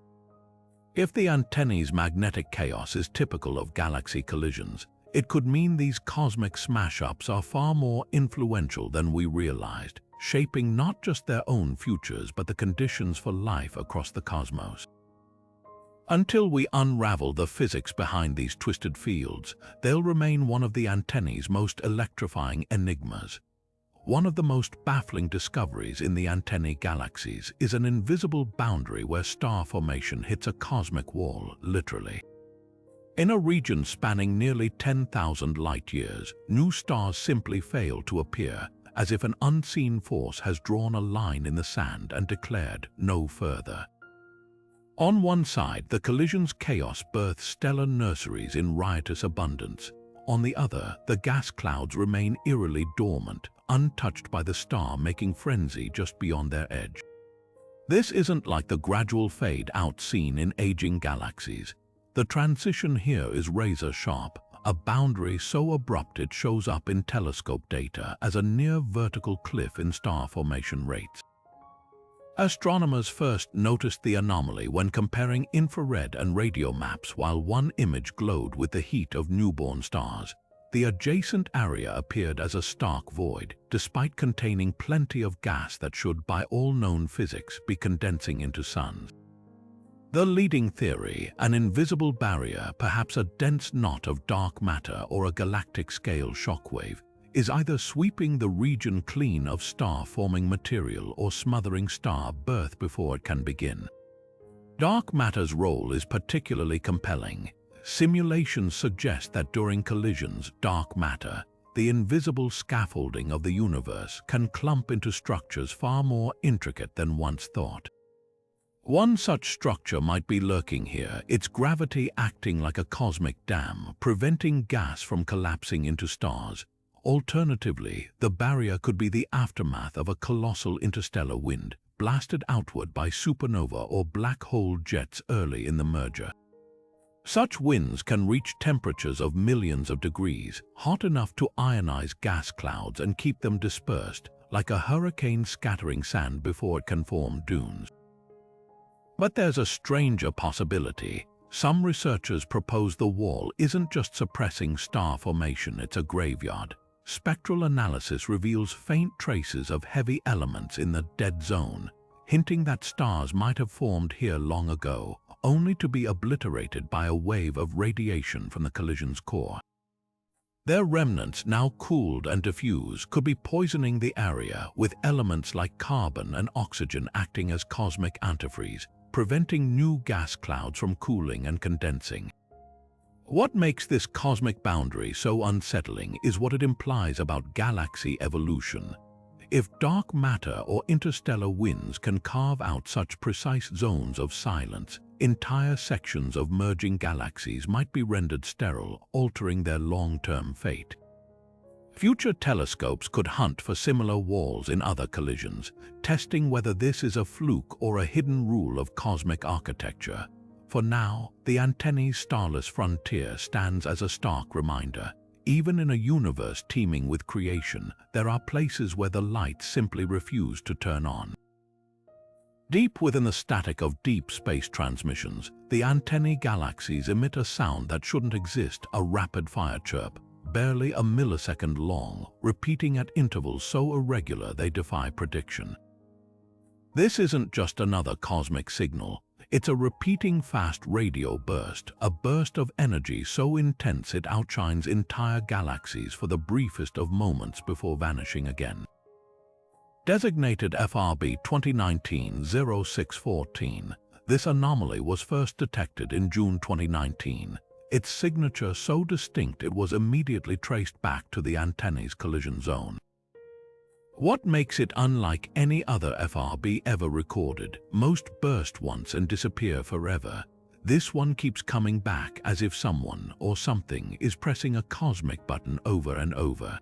If the Antennae's magnetic chaos is typical of galaxy collisions, it could mean these cosmic smash-ups are far more influential than we realized, shaping not just their own futures but the conditions for life across the cosmos. Until we unravel the physics behind these twisted fields, they'll remain one of the Antennae's most electrifying enigmas. One of the most baffling discoveries in the Antennae Galaxies is an invisible boundary where star formation hits a cosmic wall, literally. In a region spanning nearly 10,000 light-years, new stars simply fail to appear, as if an unseen force has drawn a line in the sand and declared no further. On one side, the collision's chaos births stellar nurseries in riotous abundance. On the other, the gas clouds remain eerily dormant, untouched by the star making frenzy just beyond their edge. This isn't like the gradual fade out seen in aging galaxies. The transition here is razor sharp, a boundary so abrupt it shows up in telescope data as a near vertical cliff in star formation rates. Astronomers first noticed the anomaly when comparing infrared and radio maps. While one image glowed with the heat of newborn stars, the adjacent area appeared as a stark void, despite containing plenty of gas that should, by all known physics, be condensing into suns. The leading theory, an invisible barrier, perhaps a dense knot of dark matter or a galactic-scale shockwave, is either sweeping the region clean of star-forming material or smothering star birth before it can begin. Dark matter's role is particularly compelling. Simulations suggest that during collisions, dark matter, the invisible scaffolding of the universe, can clump into structures far more intricate than once thought. One such structure might be lurking here, its gravity acting like a cosmic dam, preventing gas from collapsing into stars. Alternatively, the barrier could be the aftermath of a colossal interstellar wind, blasted outward by supernova or black hole jets early in the merger. Such winds can reach temperatures of millions of degrees, hot enough to ionize gas clouds and keep them dispersed, like a hurricane scattering sand before it can form dunes. But there's a stranger possibility. Some researchers propose the wall isn't just suppressing star formation, it's a graveyard. Spectral analysis reveals faint traces of heavy elements in the dead zone, hinting that stars might have formed here long ago, only to be obliterated by a wave of radiation from the collision's core. Their remnants, now cooled and diffused, could be poisoning the area, with elements like carbon and oxygen acting as cosmic antifreeze, preventing new gas clouds from cooling and condensing. What makes this cosmic boundary so unsettling is what it implies about galaxy evolution. If dark matter or interstellar winds can carve out such precise zones of silence, entire sections of merging galaxies might be rendered sterile, altering their long-term fate. Future telescopes could hunt for similar walls in other collisions, testing whether this is a fluke or a hidden rule of cosmic architecture. For now, the Antennae's starless frontier stands as a stark reminder. Even in a universe teeming with creation, there are places where the lights simply refuse to turn on. Deep within the static of deep space transmissions, the Antennae Galaxies emit a sound that shouldn't exist, a rapid-fire chirp, barely a millisecond long, repeating at intervals so irregular they defy prediction. This isn't just another cosmic signal. It's a repeating fast radio burst, a burst of energy so intense it outshines entire galaxies for the briefest of moments before vanishing again. Designated FRB 2019-0614, this anomaly was first detected in June 2019, its signature so distinct it was immediately traced back to the Antennae's collision zone. What makes it unlike any other FRB ever recorded? Most burst once and disappear forever. This one keeps coming back as if someone or something is pressing a cosmic button over and over.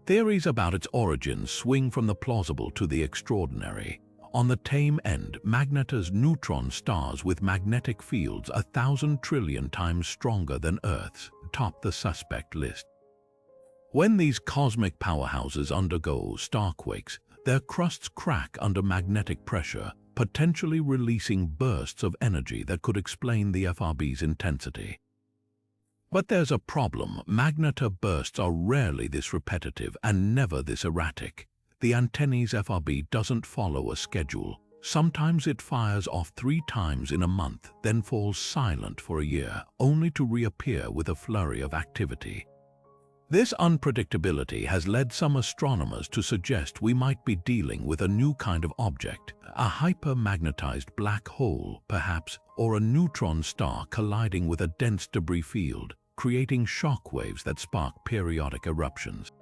Theories about its origins swing from the plausible to the extraordinary. On the tame end, magnetars neutron stars with magnetic fields 1,000 trillion times stronger than Earth's top the suspect list. When these cosmic powerhouses undergo starquakes, their crusts crack under magnetic pressure, potentially releasing bursts of energy that could explain the FRB's intensity. But there's a problem. Magnetar bursts are rarely this repetitive and never this erratic. The Antennae's FRB doesn't follow a schedule. Sometimes it fires off 3 times in a month, then falls silent for a year, only to reappear with a flurry of activity. This unpredictability has led some astronomers to suggest we might be dealing with a new kind of object, a hypermagnetized black hole, perhaps, or a neutron star colliding with a dense debris field, creating shockwaves that spark periodic eruptions.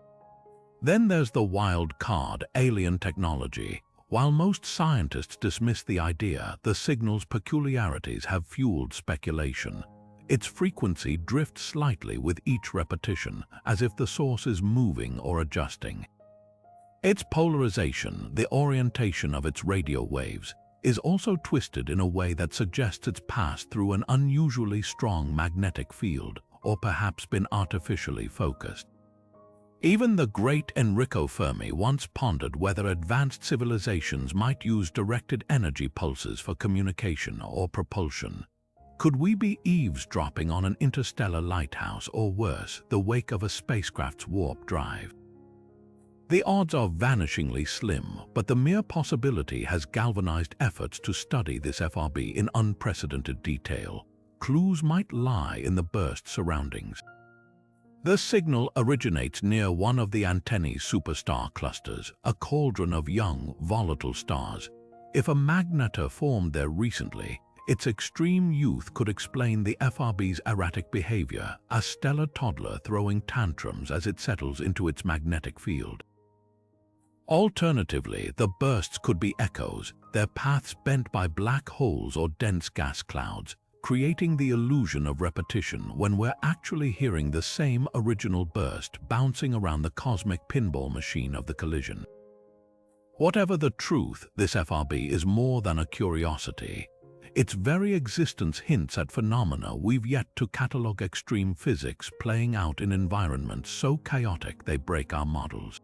Then there's the wild card, alien technology. While most scientists dismiss the idea, the signal's peculiarities have fueled speculation. Its frequency drifts slightly with each repetition, as if the source is moving or adjusting. Its polarization, the orientation of its radio waves, is also twisted in a way that suggests it's passed through an unusually strong magnetic field, or perhaps been artificially focused. Even the great Enrico Fermi once pondered whether advanced civilizations might use directed energy pulses for communication or propulsion. Could we be eavesdropping on an interstellar lighthouse, or worse, the wake of a spacecraft's warp drive? The odds are vanishingly slim, but the mere possibility has galvanized efforts to study this FRB in unprecedented detail. Clues might lie in the burst surroundings. The signal originates near one of the Antennae superstar clusters, a cauldron of young, volatile stars. If a magnetar formed there recently, its extreme youth could explain the FRB's erratic behavior, a stellar toddler throwing tantrums as it settles into its magnetic field. Alternatively, the bursts could be echoes, their paths bent by black holes or dense gas clouds, creating the illusion of repetition when we're actually hearing the same original burst bouncing around the cosmic pinball machine of the collision. Whatever the truth, this FRB is more than a curiosity. Its very existence hints at phenomena we've yet to catalogue: extreme physics playing out in environments so chaotic they break our models.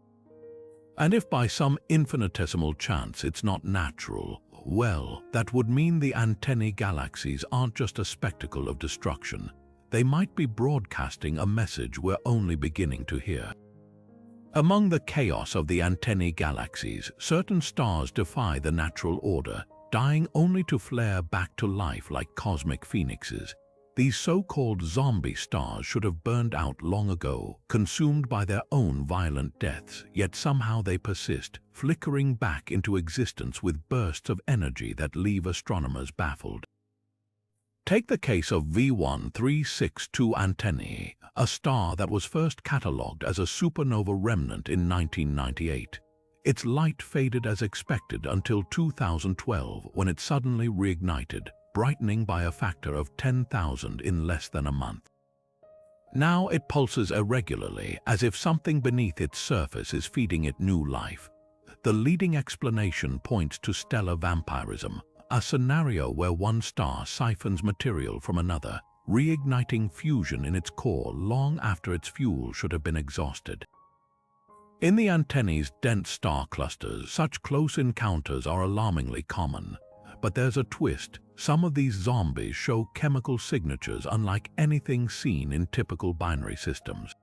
And if by some infinitesimal chance it's not natural, well, that would mean the Antennae Galaxies aren't just a spectacle of destruction. They might be broadcasting a message we're only beginning to hear. Among the chaos of the Antennae Galaxies, certain stars defy the natural order, dying only to flare back to life like cosmic phoenixes. These so-called zombie stars should have burned out long ago, consumed by their own violent deaths, yet somehow they persist, flickering back into existence with bursts of energy that leave astronomers baffled. Take the case of V1362 Antennae, a star that was first catalogued as a supernova remnant in 1998. Its light faded as expected until 2012, when it suddenly reignited, brightening by a factor of 10,000 in less than a month. Now it pulses irregularly, as if something beneath its surface is feeding it new life. The leading explanation points to stellar vampirism, a scenario where one star siphons material from another, reigniting fusion in its core long after its fuel should have been exhausted. In the Antennae's dense star clusters, such close encounters are alarmingly common. But there's a twist. Some of these zombies show chemical signatures unlike anything seen in typical binary systems.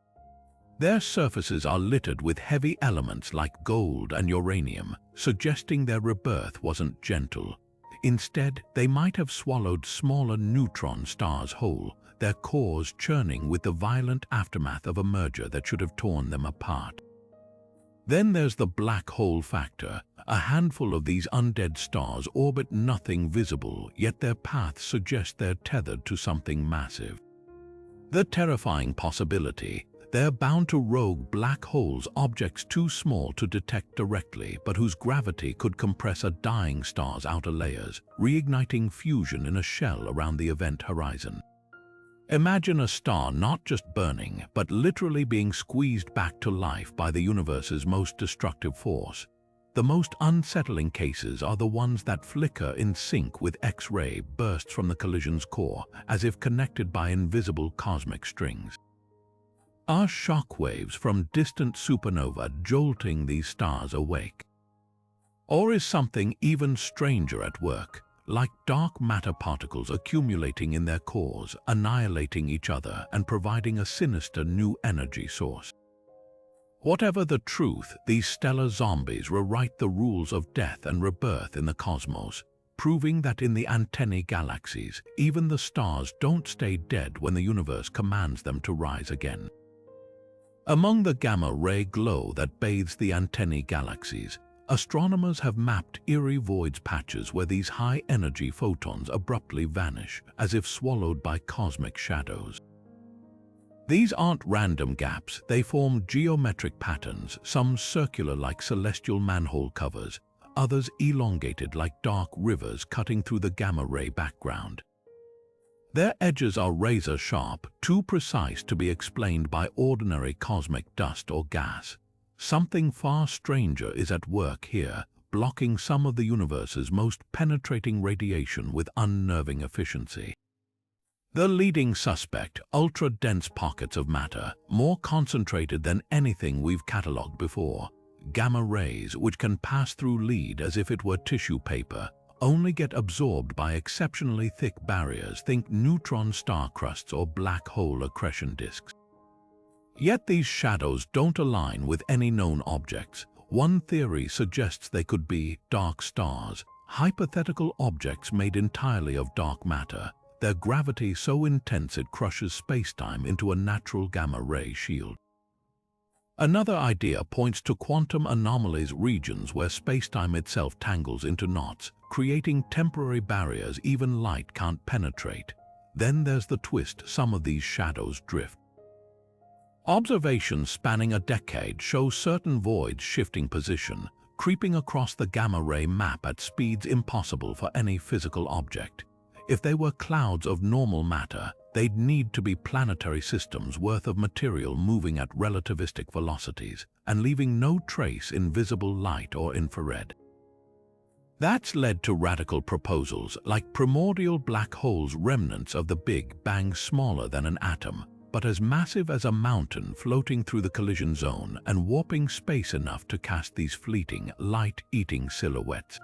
Their surfaces are littered with heavy elements like gold and uranium, suggesting their rebirth wasn't gentle. Instead, they might have swallowed smaller neutron stars whole, their cores churning with the violent aftermath of a merger that should have torn them apart. Then there's the black hole factor. A handful of these undead stars orbit nothing visible, yet their paths suggest they're tethered to something massive. The terrifying possibility: they're bound to rogue black holes, objects too small to detect directly, but whose gravity could compress a dying star's outer layers, reigniting fusion in a shell around the event horizon. Imagine a star not just burning, but literally being squeezed back to life by the universe's most destructive force. The most unsettling cases are the ones that flicker in sync with X-ray bursts from the collision's core, as if connected by invisible cosmic strings. Are shockwaves from distant supernova jolting these stars awake? Or is something even stranger at work, like dark matter particles accumulating in their cores, annihilating each other and providing a sinister new energy source? Whatever the truth, these stellar zombies rewrite the rules of death and rebirth in the cosmos, proving that in the Antennae Galaxies, even the stars don't stay dead when the universe commands them to rise again. Among the gamma-ray glow that bathes the Antennae Galaxies, astronomers have mapped eerie void patches where these high-energy photons abruptly vanish, as if swallowed by cosmic shadows. These aren't random gaps, they form geometric patterns, some circular like celestial manhole covers, others elongated like dark rivers cutting through the gamma-ray background. Their edges are razor-sharp, too precise to be explained by ordinary cosmic dust or gas. Something far stranger is at work here, blocking some of the universe's most penetrating radiation with unnerving efficiency. The leading suspect, ultra-dense pockets of matter, more concentrated than anything we've catalogued before. Gamma rays, which can pass through lead as if it were tissue paper, only get absorbed by exceptionally thick barriers, think neutron star crusts or black hole accretion disks. Yet these shadows don't align with any known objects. One theory suggests they could be dark stars, hypothetical objects made entirely of dark matter, their gravity so intense it crushes space-time into a natural gamma-ray shield. Another idea points to quantum anomalies, regions where space-time itself tangles into knots, creating temporary barriers even light can't penetrate. Then there's the twist: some of these shadows drift. Observations spanning a decade show certain voids shifting position, creeping across the gamma-ray map at speeds impossible for any physical object. If they were clouds of normal matter, they'd need to be planetary systems worth of material moving at relativistic velocities and leaving no trace in visible light or infrared. That's led to radical proposals like primordial black holes, remnants of the Big Bang smaller than an atom, but as massive as a mountain, floating through the collision zone and warping space enough to cast these fleeting, light-eating silhouettes.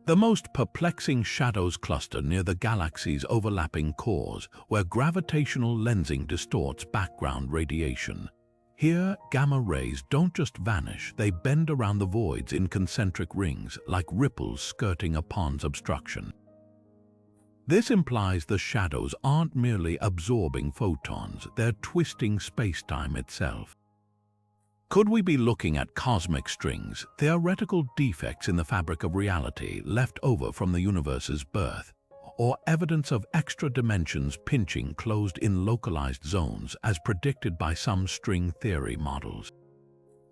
The most perplexing shadows cluster near the galaxy's overlapping cores, where gravitational lensing distorts background radiation. Here, gamma rays don't just vanish, they bend around the voids in concentric rings, like ripples skirting a pond's obstruction. This implies the shadows aren't merely absorbing photons, they're twisting space-time itself. Could we be looking at cosmic strings, theoretical defects in the fabric of reality left over from the universe's birth, or evidence of extra dimensions pinching closed-in localized zones as predicted by some string theory models?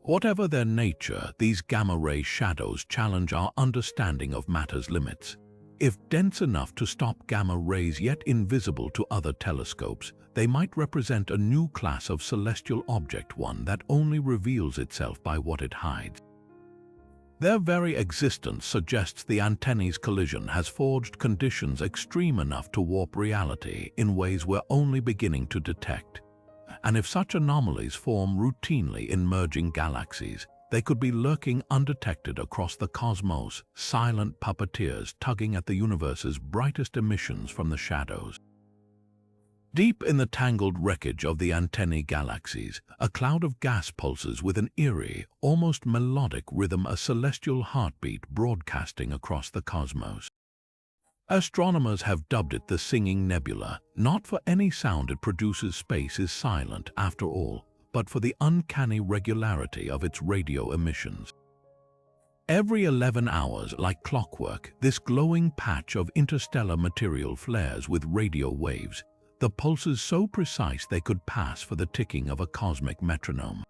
Whatever their nature, these gamma-ray shadows challenge our understanding of matter's limits. If dense enough to stop gamma rays yet invisible to other telescopes, they might represent a new class of celestial object, one that only reveals itself by what it hides. Their very existence suggests the Antennae's collision has forged conditions extreme enough to warp reality in ways we're only beginning to detect. And if such anomalies form routinely in merging galaxies, they could be lurking undetected across the cosmos, silent puppeteers tugging at the universe's brightest emissions from the shadows. Deep in the tangled wreckage of the Antennae Galaxies, a cloud of gas pulses with an eerie, almost melodic rhythm, a celestial heartbeat broadcasting across the cosmos. Astronomers have dubbed it the Singing Nebula, not for any sound it produces. Space is silent after all, but for the uncanny regularity of its radio emissions. Every 11 hours, like clockwork, this glowing patch of interstellar material flares with radio waves, the pulses so precise they could pass for the ticking of a cosmic metronome.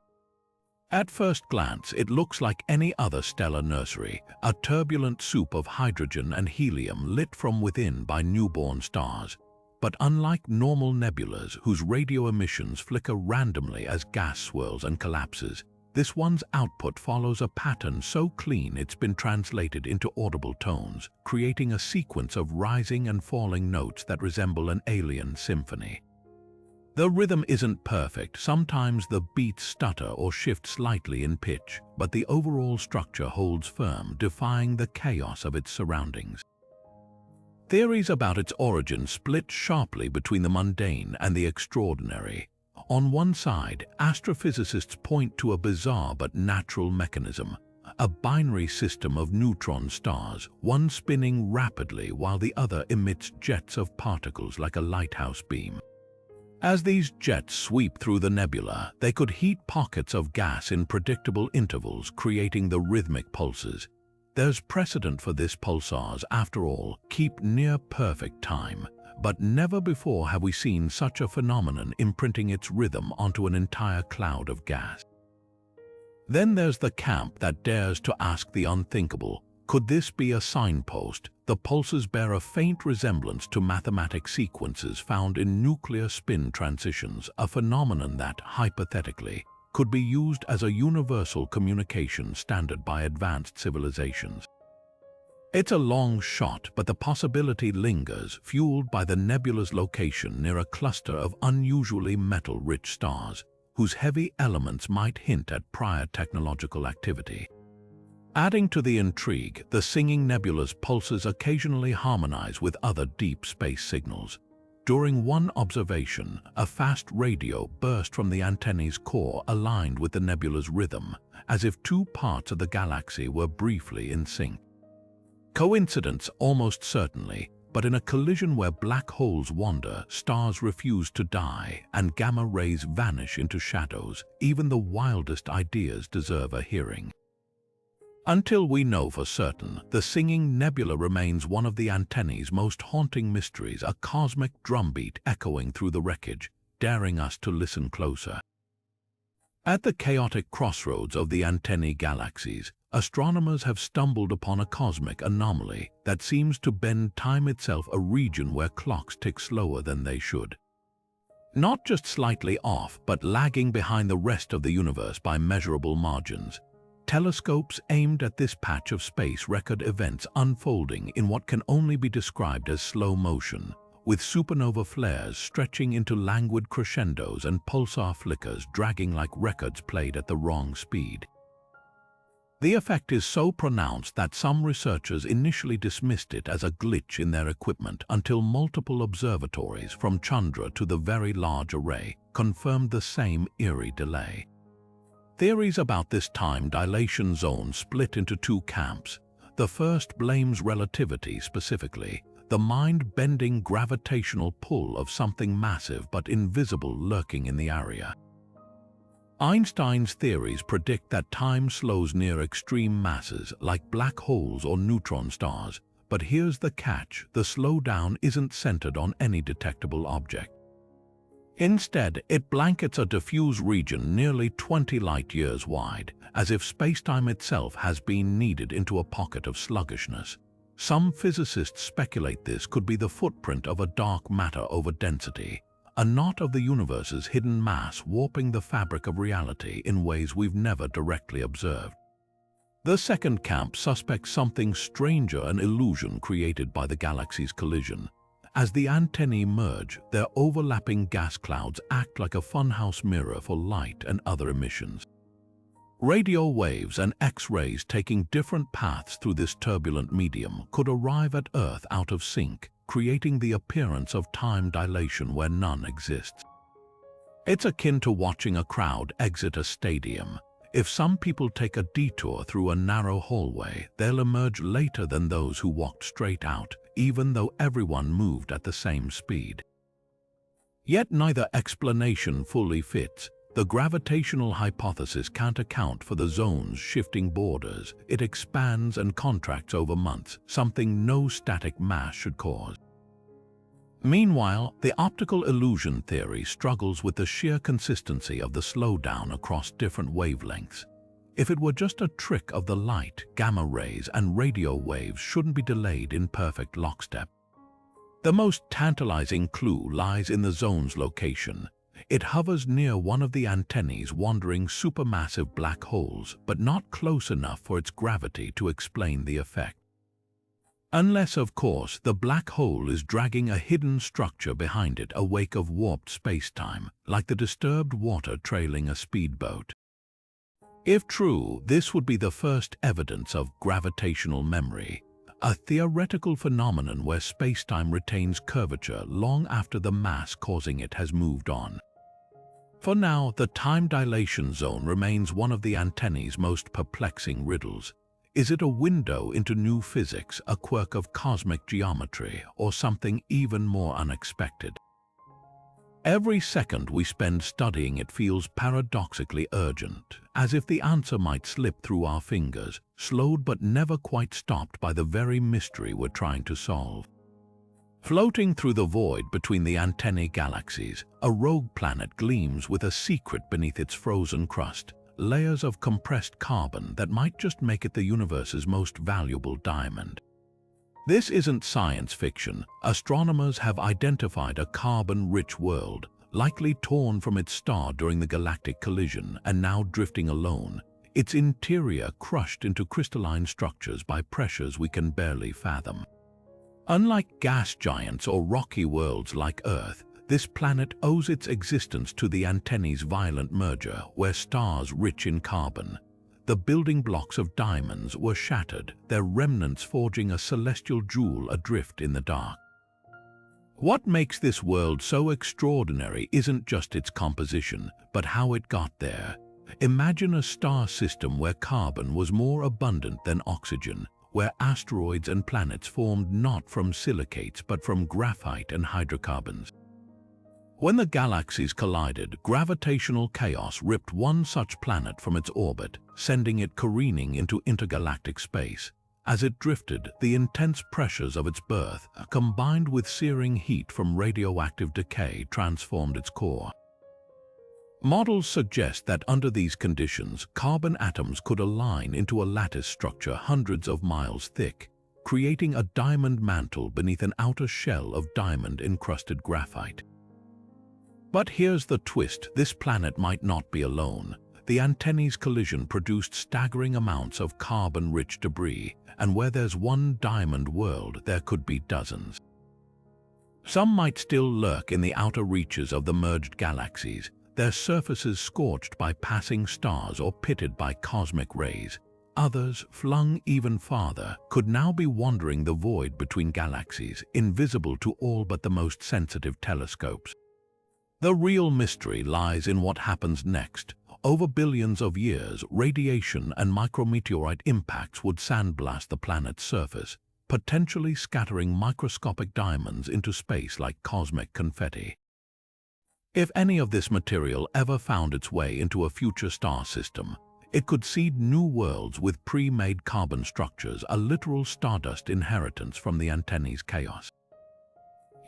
At first glance, it looks like any other stellar nursery, a turbulent soup of hydrogen and helium lit from within by newborn stars. But unlike normal nebulas whose radio emissions flicker randomly as gas swirls and collapses, this one's output follows a pattern so clean it's been translated into audible tones, creating a sequence of rising and falling notes that resemble an alien symphony. The rhythm isn't perfect, sometimes the beats stutter or shift slightly in pitch, but the overall structure holds firm, defying the chaos of its surroundings. Theories about its origin split sharply between the mundane and the extraordinary. On one side, astrophysicists point to a bizarre but natural mechanism, a binary system of neutron stars, one spinning rapidly while the other emits jets of particles like a lighthouse beam. As these jets sweep through the nebula, they could heat pockets of gas in predictable intervals, creating the rhythmic pulses. There's precedent for this. Pulsars, after all, keep near-perfect time, but never before have we seen such a phenomenon imprinting its rhythm onto an entire cloud of gas. Then there's the camp that dares to ask the unthinkable. Could this be a signpost? The pulses bear a faint resemblance to mathematic sequences found in nuclear spin transitions, a phenomenon that, hypothetically, could be used as a universal communication standard by advanced civilizations. It's a long shot, but the possibility lingers, fueled by the nebula's location near a cluster of unusually metal-rich stars, whose heavy elements might hint at prior technological activity. Adding to the intrigue, the singing nebula's pulses occasionally harmonize with other deep space signals. During one observation, a fast radio burst from the antennae's core aligned with the nebula's rhythm, as if two parts of the galaxy were briefly in sync. Coincidence almost certainly, but in a collision where black holes wander, stars refuse to die, and gamma rays vanish into shadows, even the wildest ideas deserve a hearing. Until we know for certain, the singing nebula remains one of the antennae's most haunting mysteries, a cosmic drumbeat echoing through the wreckage, daring us to listen closer. At the chaotic crossroads of the Antennae Galaxies, astronomers have stumbled upon a cosmic anomaly that seems to bend time itself, a region where clocks tick slower than they should. Not just slightly off, but lagging behind the rest of the universe by measurable margins. Telescopes aimed at this patch of space record events unfolding in what can only be described as slow motion, with supernova flares stretching into languid crescendos and pulsar flickers dragging like records played at the wrong speed. The effect is so pronounced that some researchers initially dismissed it as a glitch in their equipment until multiple observatories, from Chandra to the Very Large Array, confirmed the same eerie delay. Theories about this time dilation zone split into two camps. The first blames relativity, specifically the mind-bending gravitational pull of something massive but invisible lurking in the area. Einstein's theories predict that time slows near extreme masses like black holes or neutron stars, but here's the catch: the slowdown isn't centered on any detectable object. Instead, it blankets a diffuse region nearly 20 light-years wide, as if spacetime itself has been kneaded into a pocket of sluggishness. Some physicists speculate this could be the footprint of a dark matter over density, a knot of the universe's hidden mass warping the fabric of reality in ways we've never directly observed. The second camp suspects something stranger, an illusion created by the galaxy's collision. As the antennae merge, their overlapping gas clouds act like a funhouse mirror for light and other emissions. Radio waves and X-rays taking different paths through this turbulent medium could arrive at Earth out of sync, creating the appearance of time dilation where none exists. It's akin to watching a crowd exit a stadium. If some people take a detour through a narrow hallway, they'll emerge later than those who walked straight out, even though everyone moved at the same speed. Yet neither explanation fully fits. The gravitational hypothesis can't account for the zone's shifting borders. It expands and contracts over months, something no static mass should cause. Meanwhile, the optical illusion theory struggles with the sheer consistency of the slowdown across different wavelengths. If it were just a trick of the light, gamma rays and radio waves shouldn't be delayed in perfect lockstep. The most tantalizing clue lies in the zone's location. It hovers near one of the antennae's wandering supermassive black holes, but not close enough for its gravity to explain the effect. Unless, of course, the black hole is dragging a hidden structure behind it, a wake of warped spacetime, like the disturbed water trailing a speedboat. If true, this would be the first evidence of gravitational memory, a theoretical phenomenon where spacetime retains curvature long after the mass causing it has moved on. For now, the time dilation zone remains one of the antennae's most perplexing riddles. Is it a window into new physics, a quirk of cosmic geometry, or something even more unexpected? Every second we spend studying it feels paradoxically urgent, as if the answer might slip through our fingers, slowed but never quite stopped by the very mystery we're trying to solve. Floating through the void between the Antennae Galaxies, a rogue planet gleams with a secret beneath its frozen crust, layers of compressed carbon that might just make it the universe's most valuable diamond. This isn't science fiction. Astronomers have identified a carbon-rich world, likely torn from its star during the galactic collision and now drifting alone, its interior crushed into crystalline structures by pressures we can barely fathom. Unlike gas giants or rocky worlds like Earth, this planet owes its existence to the Antennae's violent merger, where stars rich in carbon, the building blocks of diamonds, were shattered, their remnants forging a celestial jewel adrift in the dark. What makes this world so extraordinary isn't just its composition, but how it got there. Imagine a star system where carbon was more abundant than oxygen, where asteroids and planets formed not from silicates but from graphite and hydrocarbons. When the galaxies collided, gravitational chaos ripped one such planet from its orbit, sending it careening into intergalactic space. As it drifted, the intense pressures of its birth, combined with searing heat from radioactive decay, transformed its core. Models suggest that under these conditions, carbon atoms could align into a lattice structure hundreds of miles thick, creating a diamond mantle beneath an outer shell of diamond-encrusted graphite. But here's the twist: this planet might not be alone. The Antennae's collision produced staggering amounts of carbon-rich debris, and where there's one diamond world, there could be dozens. Some might still lurk in the outer reaches of the merged galaxies, their surfaces scorched by passing stars or pitted by cosmic rays. Others, flung even farther, could now be wandering the void between galaxies, invisible to all but the most sensitive telescopes. The real mystery lies in what happens next. Over billions of years, radiation and micrometeorite impacts would sandblast the planet's surface, potentially scattering microscopic diamonds into space like cosmic confetti. If any of this material ever found its way into a future star system, it could seed new worlds with pre-made carbon structures, a literal stardust inheritance from the Antennae's chaos.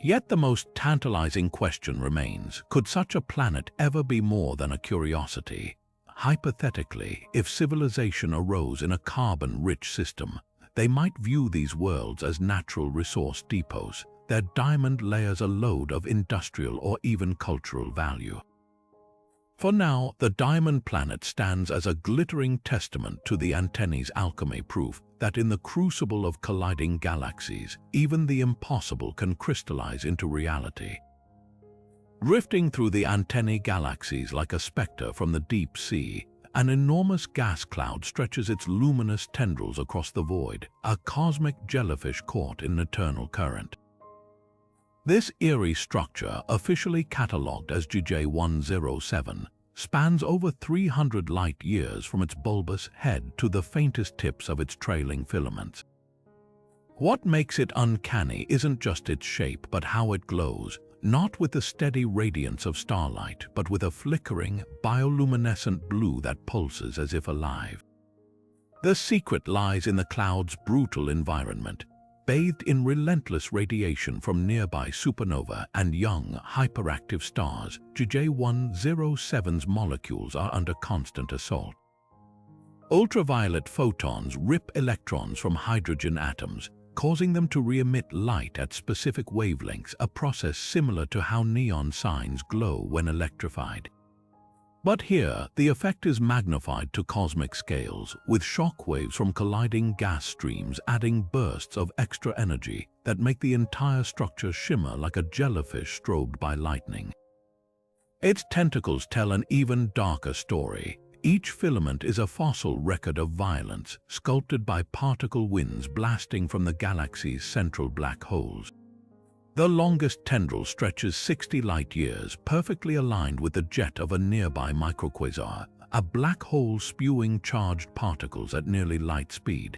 Yet the most tantalizing question remains: could such a planet ever be more than a curiosity? Hypothetically, if civilization arose in a carbon-rich system, they might view these worlds as natural resource depots, their diamond layers a load of industrial or even cultural value. For now, the diamond planet stands as a glittering testament to the Antennae's alchemy, proof that in the crucible of colliding galaxies, even the impossible can crystallize into reality. Drifting through the Antennae Galaxies like a specter from the deep sea, an enormous gas cloud stretches its luminous tendrils across the void, a cosmic jellyfish caught in eternal current. This eerie structure, officially catalogued as GJ107, spans over 300 light-years from its bulbous head to the faintest tips of its trailing filaments. What makes it uncanny isn't just its shape, but how it glows, not with the steady radiance of starlight, but with a flickering, bioluminescent blue that pulses as if alive. The secret lies in the cloud's brutal environment, bathed in relentless radiation from nearby supernova and young, hyperactive stars. GJ107's molecules are under constant assault. Ultraviolet photons rip electrons from hydrogen atoms, causing them to re-emit light at specific wavelengths, a process similar to how neon signs glow when electrified. But here, the effect is magnified to cosmic scales, with shockwaves from colliding gas streams adding bursts of extra energy that make the entire structure shimmer like a jellyfish strobed by lightning. Its tentacles tell an even darker story. Each filament is a fossil record of violence, sculpted by particle winds blasting from the galaxy's central black holes. The longest tendril stretches 60 light-years, perfectly aligned with the jet of a nearby microquasar, a black hole spewing charged particles at nearly light speed.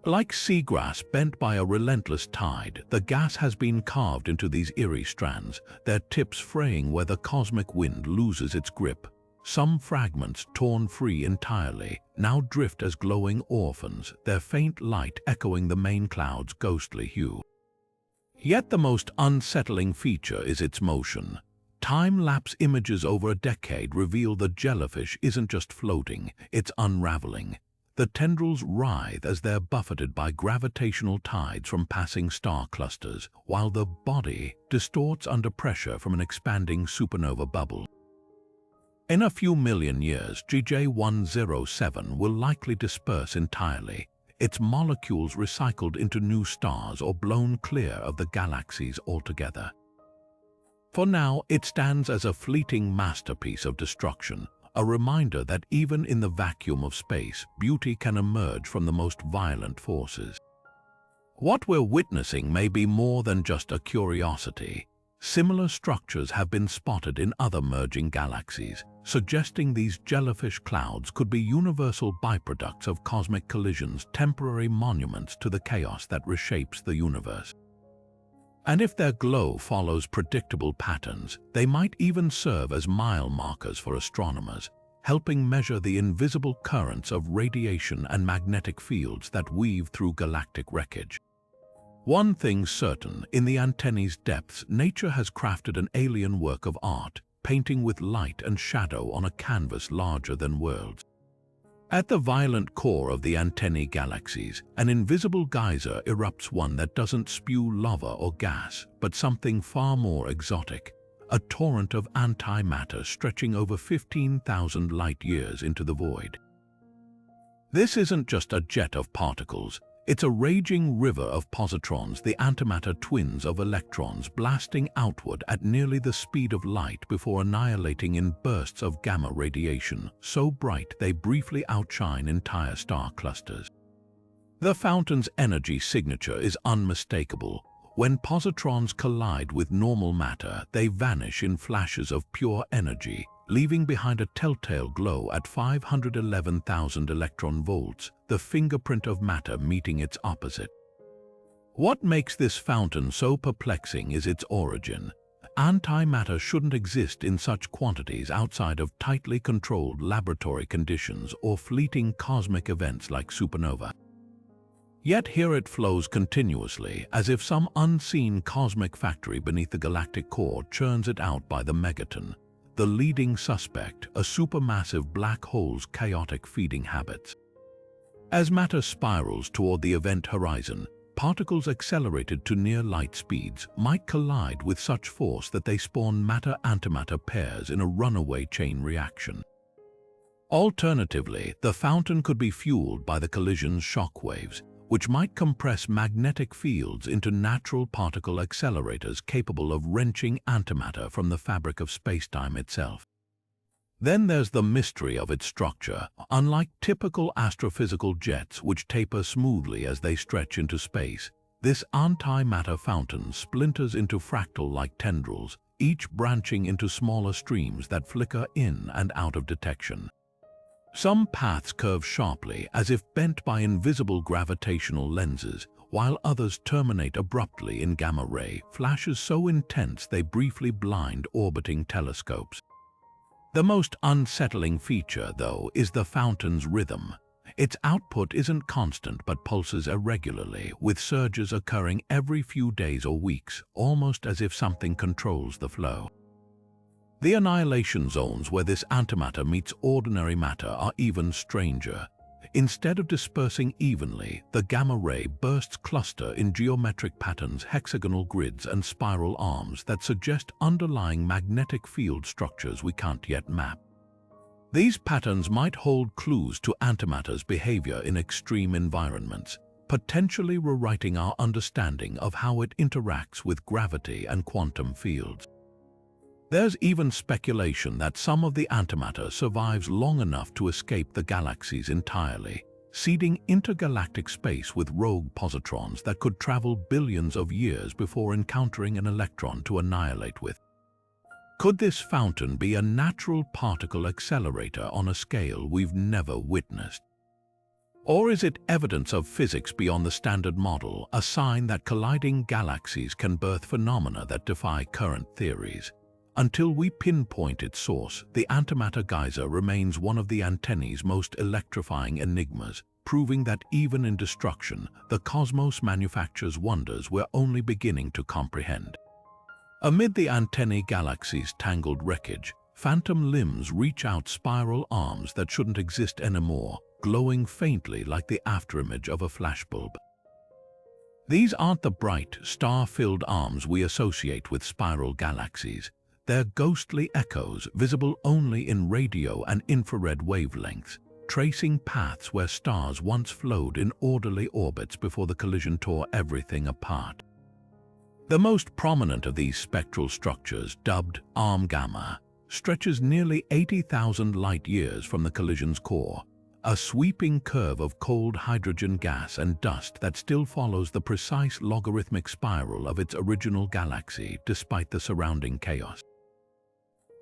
Like seagrass bent by a relentless tide, the gas has been carved into these eerie strands, their tips fraying where the cosmic wind loses its grip. Some fragments, torn free entirely, now drift as glowing orphans, their faint light echoing the main cloud's ghostly hue. Yet the most unsettling feature is its motion. Time-lapse images over a decade reveal the jellyfish isn't just floating, it's unraveling. The tendrils writhe as they're buffeted by gravitational tides from passing star clusters, while the body distorts under pressure from an expanding supernova bubble. In a few million years, GJ107 will likely disperse entirely, its molecules recycled into new stars or blown clear of the galaxies altogether. For now, it stands as a fleeting masterpiece of destruction, a reminder that even in the vacuum of space, beauty can emerge from the most violent forces. What we're witnessing may be more than just a curiosity. Similar structures have been spotted in other merging galaxies, suggesting these jellyfish clouds could be universal byproducts of cosmic collisions, temporary monuments to the chaos that reshapes the universe. And if their glow follows predictable patterns, they might even serve as mile markers for astronomers, helping measure the invisible currents of radiation and magnetic fields that weave through galactic wreckage. One thing's certain, in the Antennae's depths, nature has crafted an alien work of art, painting with light and shadow on a canvas larger than worlds. At the violent core of the Antennae Galaxies, an invisible geyser erupts, one that doesn't spew lava or gas, but something far more exotic, a torrent of antimatter stretching over 15,000 light-years into the void. This isn't just a jet of particles, it's a raging river of positrons, the antimatter twins of electrons, blasting outward at nearly the speed of light before annihilating in bursts of gamma radiation, so bright they briefly outshine entire star clusters. The fountain's energy signature is unmistakable. When positrons collide with normal matter, they vanish in flashes of pure energy, leaving behind a telltale glow at 511,000 electron volts, the fingerprint of matter meeting its opposite. What makes this fountain so perplexing is its origin. Antimatter shouldn't exist in such quantities outside of tightly controlled laboratory conditions or fleeting cosmic events like supernova. Yet here it flows continuously, as if some unseen cosmic factory beneath the galactic core churns it out by the megaton. The leading suspect, a supermassive black hole's chaotic feeding habits. As matter spirals toward the event horizon, particles accelerated to near light speeds might collide with such force that they spawn matter-antimatter pairs in a runaway chain reaction. Alternatively, the fountain could be fueled by the collision's shockwaves, which might compress magnetic fields into natural particle accelerators capable of wrenching antimatter from the fabric of spacetime itself. Then there's the mystery of its structure. Unlike typical astrophysical jets which taper smoothly as they stretch into space, this antimatter fountain splinters into fractal-like tendrils, each branching into smaller streams that flicker in and out of detection. Some paths curve sharply, as if bent by invisible gravitational lenses, while others terminate abruptly in gamma-ray flashes so intense they briefly blind orbiting telescopes. The most unsettling feature, though, is the fountain's rhythm. Its output isn't constant but pulses irregularly, with surges occurring every few days or weeks, almost as if something controls the flow. The annihilation zones where this antimatter meets ordinary matter are even stranger. Instead of dispersing evenly, the gamma-ray bursts cluster in geometric patterns, hexagonal grids, and spiral arms that suggest underlying magnetic field structures we can't yet map. These patterns might hold clues to antimatter's behavior in extreme environments, potentially rewriting our understanding of how it interacts with gravity and quantum fields. There's even speculation that some of the antimatter survives long enough to escape the galaxies entirely, seeding intergalactic space with rogue positrons that could travel billions of years before encountering an electron to annihilate with. Could this fountain be a natural particle accelerator on a scale we've never witnessed? Or is it evidence of physics beyond the standard model, a sign that colliding galaxies can birth phenomena that defy current theories? Until we pinpoint its source, the antimatter geyser remains one of the Antennae's most electrifying enigmas, proving that even in destruction, the cosmos manufactures wonders we're only beginning to comprehend. Amid the Antennae Galaxies' tangled wreckage, phantom limbs reach out spiral arms that shouldn't exist anymore, glowing faintly like the afterimage of a flashbulb. These aren't the bright, star-filled arms we associate with spiral galaxies. They're ghostly echoes visible only in radio and infrared wavelengths, tracing paths where stars once flowed in orderly orbits before the collision tore everything apart. The most prominent of these spectral structures, dubbed arm gamma, stretches nearly 80,000 light-years from the collision's core, a sweeping curve of cold hydrogen gas and dust that still follows the precise logarithmic spiral of its original galaxy despite the surrounding chaos.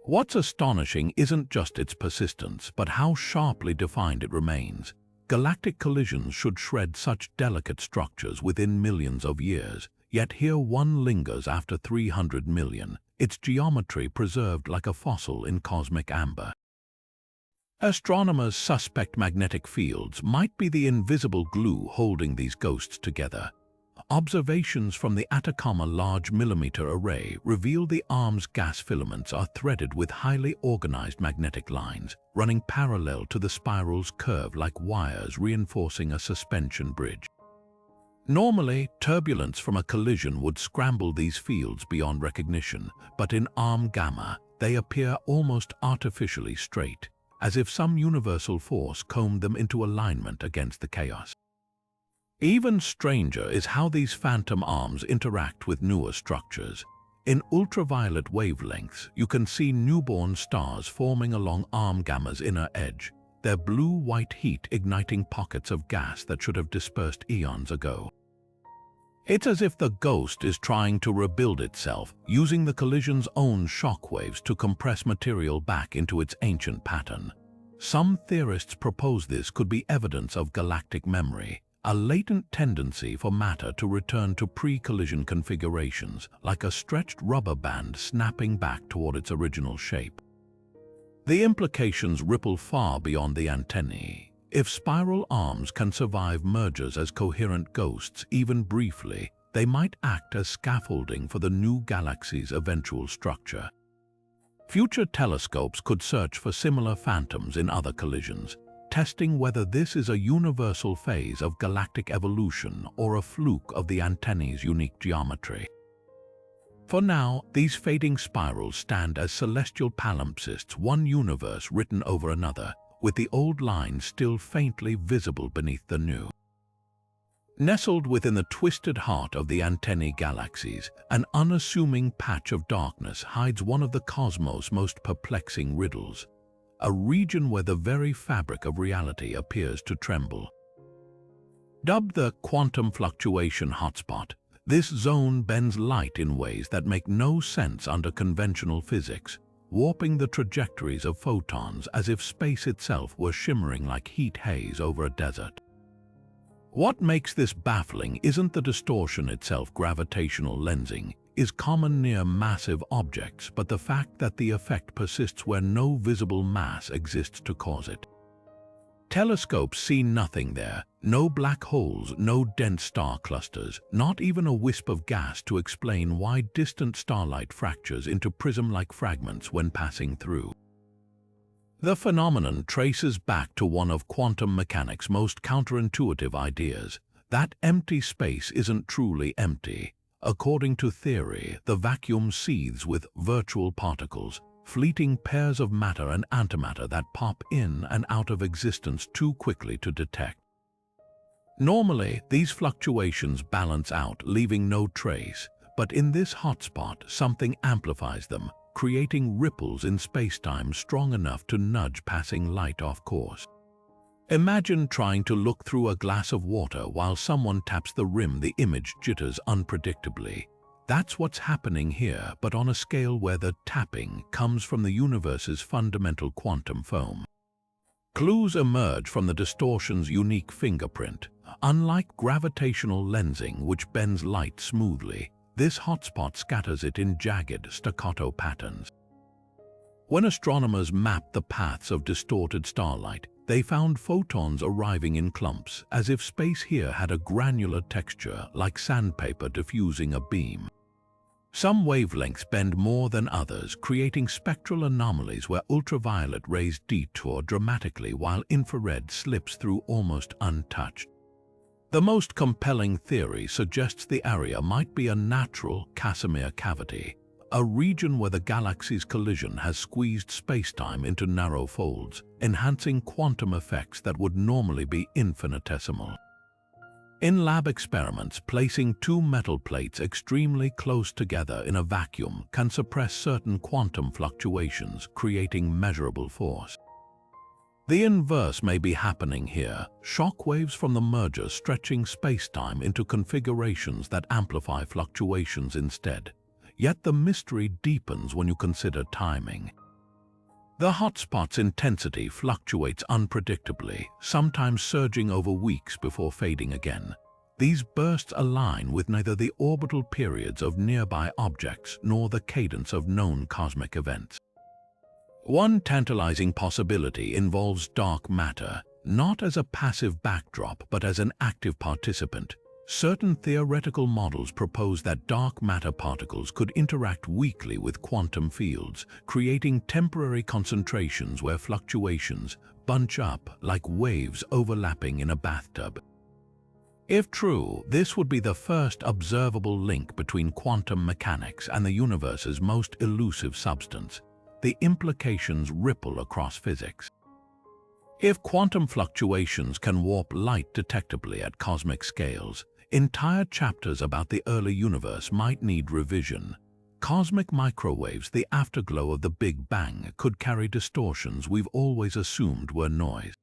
What's astonishing isn't just its persistence, but how sharply defined it remains. Galactic collisions should shred such delicate structures within millions of years, yet here one lingers after 300 million, its geometry preserved like a fossil in cosmic amber. Astronomers suspect magnetic fields might be the invisible glue holding these ghosts together. Observations from the Atacama Large Millimeter Array reveal the arm's gas filaments are threaded with highly organized magnetic lines, running parallel to the spiral's curve like wires reinforcing a suspension bridge. Normally, turbulence from a collision would scramble these fields beyond recognition, but in arm gamma, they appear almost artificially straight, as if some universal force combed them into alignment against the chaos. Even stranger is how these phantom arms interact with newer structures. In ultraviolet wavelengths, you can see newborn stars forming along arm gamma's inner edge, their blue-white heat igniting pockets of gas that should have dispersed eons ago. It's as if the ghost is trying to rebuild itself, using the collision's own shockwaves to compress material back into its ancient pattern. Some theorists propose this could be evidence of galactic memory, a latent tendency for matter to return to pre-collision configurations, like a stretched rubber band snapping back toward its original shape. The implications ripple far beyond the antennae. If spiral arms can survive mergers as coherent ghosts, even briefly, they might act as scaffolding for the new galaxy's eventual structure. Future telescopes could search for similar phantoms in other collisions, testing whether this is a universal phase of galactic evolution or a fluke of the antennae's unique geometry. For now, these fading spirals stand as celestial palimpsests, one universe written over another, with the old lines still faintly visible beneath the new. Nestled within the twisted heart of the Antennae Galaxies, an unassuming patch of darkness hides one of the cosmos' most perplexing riddles, a region where the very fabric of reality appears to tremble. Dubbed the quantum fluctuation hotspot, this zone bends light in ways that make no sense under conventional physics, warping the trajectories of photons as if space itself were shimmering like heat haze over a desert. What makes this baffling isn't the distortion itself. Gravitational lensing is common near massive objects, but the fact that the effect persists where no visible mass exists to cause it. Telescopes see nothing there, no black holes, no dense star clusters, not even a wisp of gas to explain why distant starlight fractures into prism-like fragments when passing through. The phenomenon traces back to one of quantum mechanics' most counterintuitive ideas, that empty space isn't truly empty. According to theory, the vacuum seethes with virtual particles, fleeting pairs of matter and antimatter that pop in and out of existence too quickly to detect. Normally, these fluctuations balance out, leaving no trace, but in this hotspot, something amplifies them, creating ripples in spacetime strong enough to nudge passing light off course. Imagine trying to look through a glass of water while someone taps the rim. The image jitters unpredictably. That's what's happening here, but on a scale where the tapping comes from the universe's fundamental quantum foam. Clues emerge from the distortion's unique fingerprint. Unlike gravitational lensing, which bends light smoothly, this hotspot scatters it in jagged, staccato patterns. When astronomers mapped the paths of distorted starlight, they found photons arriving in clumps, as if space here had a granular texture like sandpaper diffusing a beam. Some wavelengths bend more than others, creating spectral anomalies where ultraviolet rays detour dramatically while infrared slips through almost untouched. The most compelling theory suggests the area might be a natural Casimir cavity, a region where the galaxy's collision has squeezed spacetime into narrow folds, enhancing quantum effects that would normally be infinitesimal. In lab experiments, placing two metal plates extremely close together in a vacuum can suppress certain quantum fluctuations, creating measurable force. The inverse may be happening here, shockwaves from the merger stretching spacetime into configurations that amplify fluctuations instead. Yet the mystery deepens when you consider timing. The hotspot's intensity fluctuates unpredictably, sometimes surging over weeks before fading again. These bursts align with neither the orbital periods of nearby objects nor the cadence of known cosmic events. One tantalizing possibility involves dark matter, not as a passive backdrop but as an active participant. Certain theoretical models propose that dark matter particles could interact weakly with quantum fields, creating temporary concentrations where fluctuations bunch up like waves overlapping in a bathtub. If true, this would be the first observable link between quantum mechanics and the universe's most elusive substance. The implications ripple across physics. If quantum fluctuations can warp light detectably at cosmic scales, entire chapters about the early universe might need revision. Cosmic microwaves, the afterglow of the Big Bang, could carry distortions we've always assumed were noise.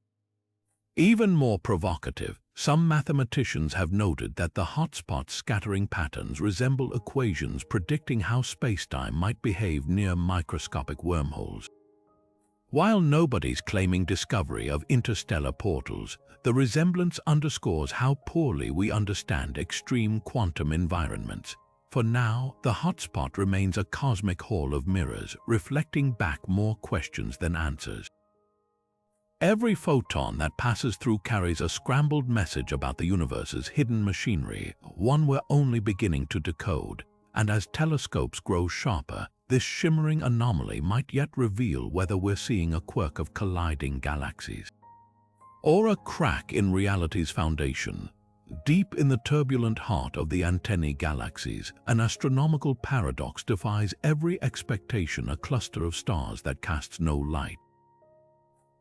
Even more provocative, some mathematicians have noted that the hotspot scattering patterns resemble equations predicting how spacetime might behave near microscopic wormholes. While nobody's claiming discovery of interstellar portals, the resemblance underscores how poorly we understand extreme quantum environments. For now, the hotspot remains a cosmic hall of mirrors, reflecting back more questions than answers. Every photon that passes through carries a scrambled message about the universe's hidden machinery, one we're only beginning to decode. And as telescopes grow sharper, this shimmering anomaly might yet reveal whether we're seeing a quirk of colliding galaxies or a crack in reality's foundation. Deep in the turbulent heart of the Antennae Galaxies, an astronomical paradox defies every expectation: a cluster of stars that casts no light.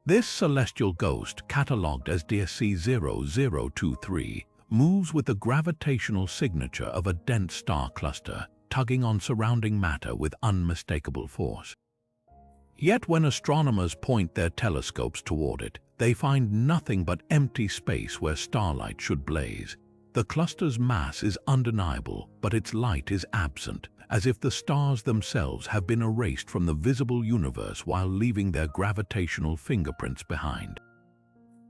This celestial ghost, catalogued as DSC 0023, moves with the gravitational signature of a dense star cluster, tugging on surrounding matter with unmistakable force. Yet when astronomers point their telescopes toward it, they find nothing but empty space where starlight should blaze. The cluster's mass is undeniable, but its light is absent, as if the stars themselves have been erased from the visible universe while leaving their gravitational fingerprints behind.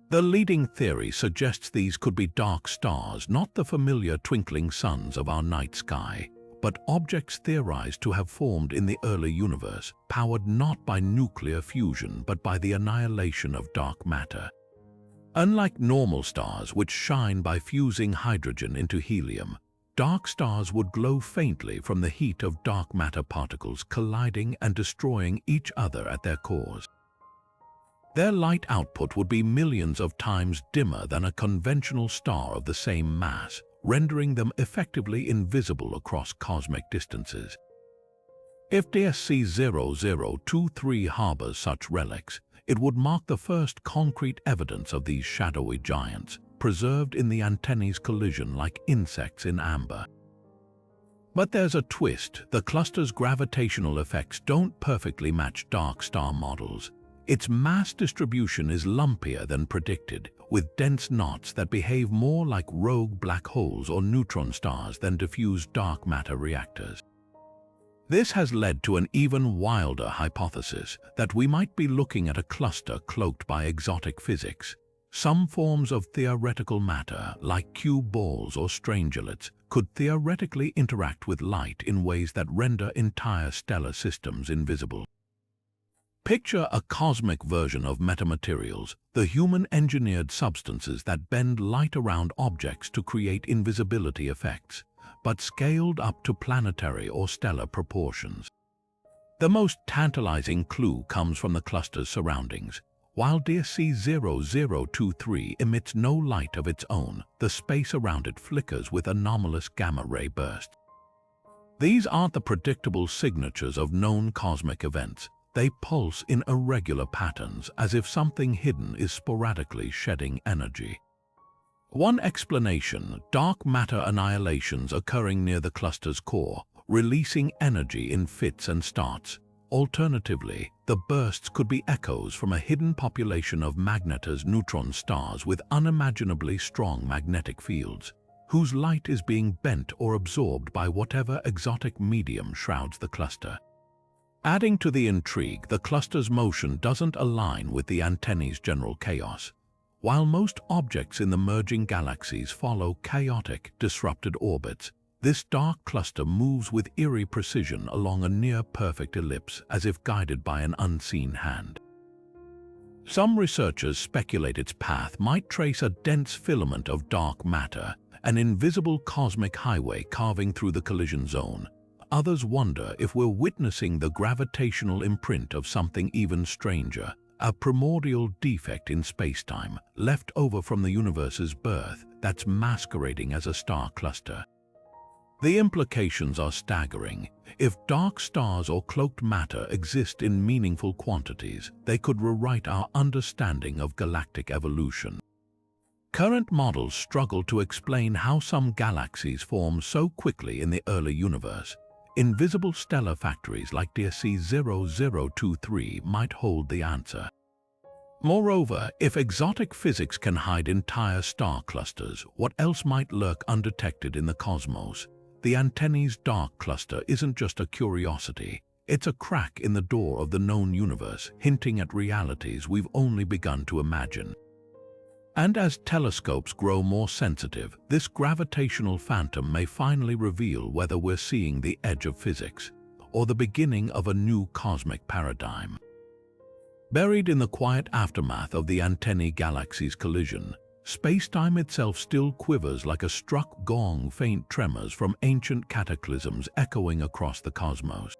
The leading theory suggests these could be dark stars, not the familiar twinkling suns of our night sky, but objects theorized to have formed in the early universe, powered not by nuclear fusion but by the annihilation of dark matter. Unlike normal stars, which shine by fusing hydrogen into helium, dark stars would glow faintly from the heat of dark matter particles colliding and destroying each other at their cores. Their light output would be millions of times dimmer than a conventional star of the same mass, rendering them effectively invisible across cosmic distances. If DSC 0023 harbors such relics, it would mark the first concrete evidence of these shadowy giants, preserved in the antennae's collision like insects in amber. But there's a twist: the cluster's gravitational effects don't perfectly match dark star models. Its mass distribution is lumpier than predicted, with dense knots that behave more like rogue black holes or neutron stars than diffuse dark matter reactors. This has led to an even wilder hypothesis that we might be looking at a cluster cloaked by exotic physics. Some forms of theoretical matter, like cube balls or strangelets, could theoretically interact with light in ways that render entire stellar systems invisible. Picture a cosmic version of metamaterials, the human-engineered substances that bend light around objects to create invisibility effects. but scaled up to planetary or stellar proportions. The most tantalizing clue comes from the cluster's surroundings. While DSC 0023 emits no light of its own, the space around it flickers with anomalous gamma-ray bursts. These aren't the predictable signatures of known cosmic events. They pulse in irregular patterns, as if something hidden is sporadically shedding energy. One explanation: dark matter annihilations occurring near the cluster's core, releasing energy in fits and starts. Alternatively, the bursts could be echoes from a hidden population of magnetized neutron stars with unimaginably strong magnetic fields, whose light is being bent or absorbed by whatever exotic medium shrouds the cluster. Adding to the intrigue, the cluster's motion doesn't align with the antennae's general chaos. While most objects in the merging galaxies follow chaotic, disrupted orbits, this dark cluster moves with eerie precision along a near-perfect ellipse, as if guided by an unseen hand. Some researchers speculate its path might trace a dense filament of dark matter, an invisible cosmic highway carving through the collision zone. Others wonder if we're witnessing the gravitational imprint of something even stranger, a primordial defect in spacetime left over from the universe's birth that's masquerading as a star cluster. The implications are staggering. If dark stars or cloaked matter exist in meaningful quantities, they could rewrite our understanding of galactic evolution. Current models struggle to explain how some galaxies form so quickly in the early universe. Invisible stellar factories like DSC 0023 might hold the answer. Moreover, if exotic physics can hide entire star clusters, what else might lurk undetected in the cosmos? The Antennae's dark cluster isn't just a curiosity. It's a crack in the door of the known universe, hinting at realities we've only begun to imagine. And as telescopes grow more sensitive, this gravitational phantom may finally reveal whether we're seeing the edge of physics or the beginning of a new cosmic paradigm. Buried in the quiet aftermath of the Antennae Galaxies collision, space-time itself still quivers like a struck gong, faint tremors from ancient cataclysms echoing across the cosmos.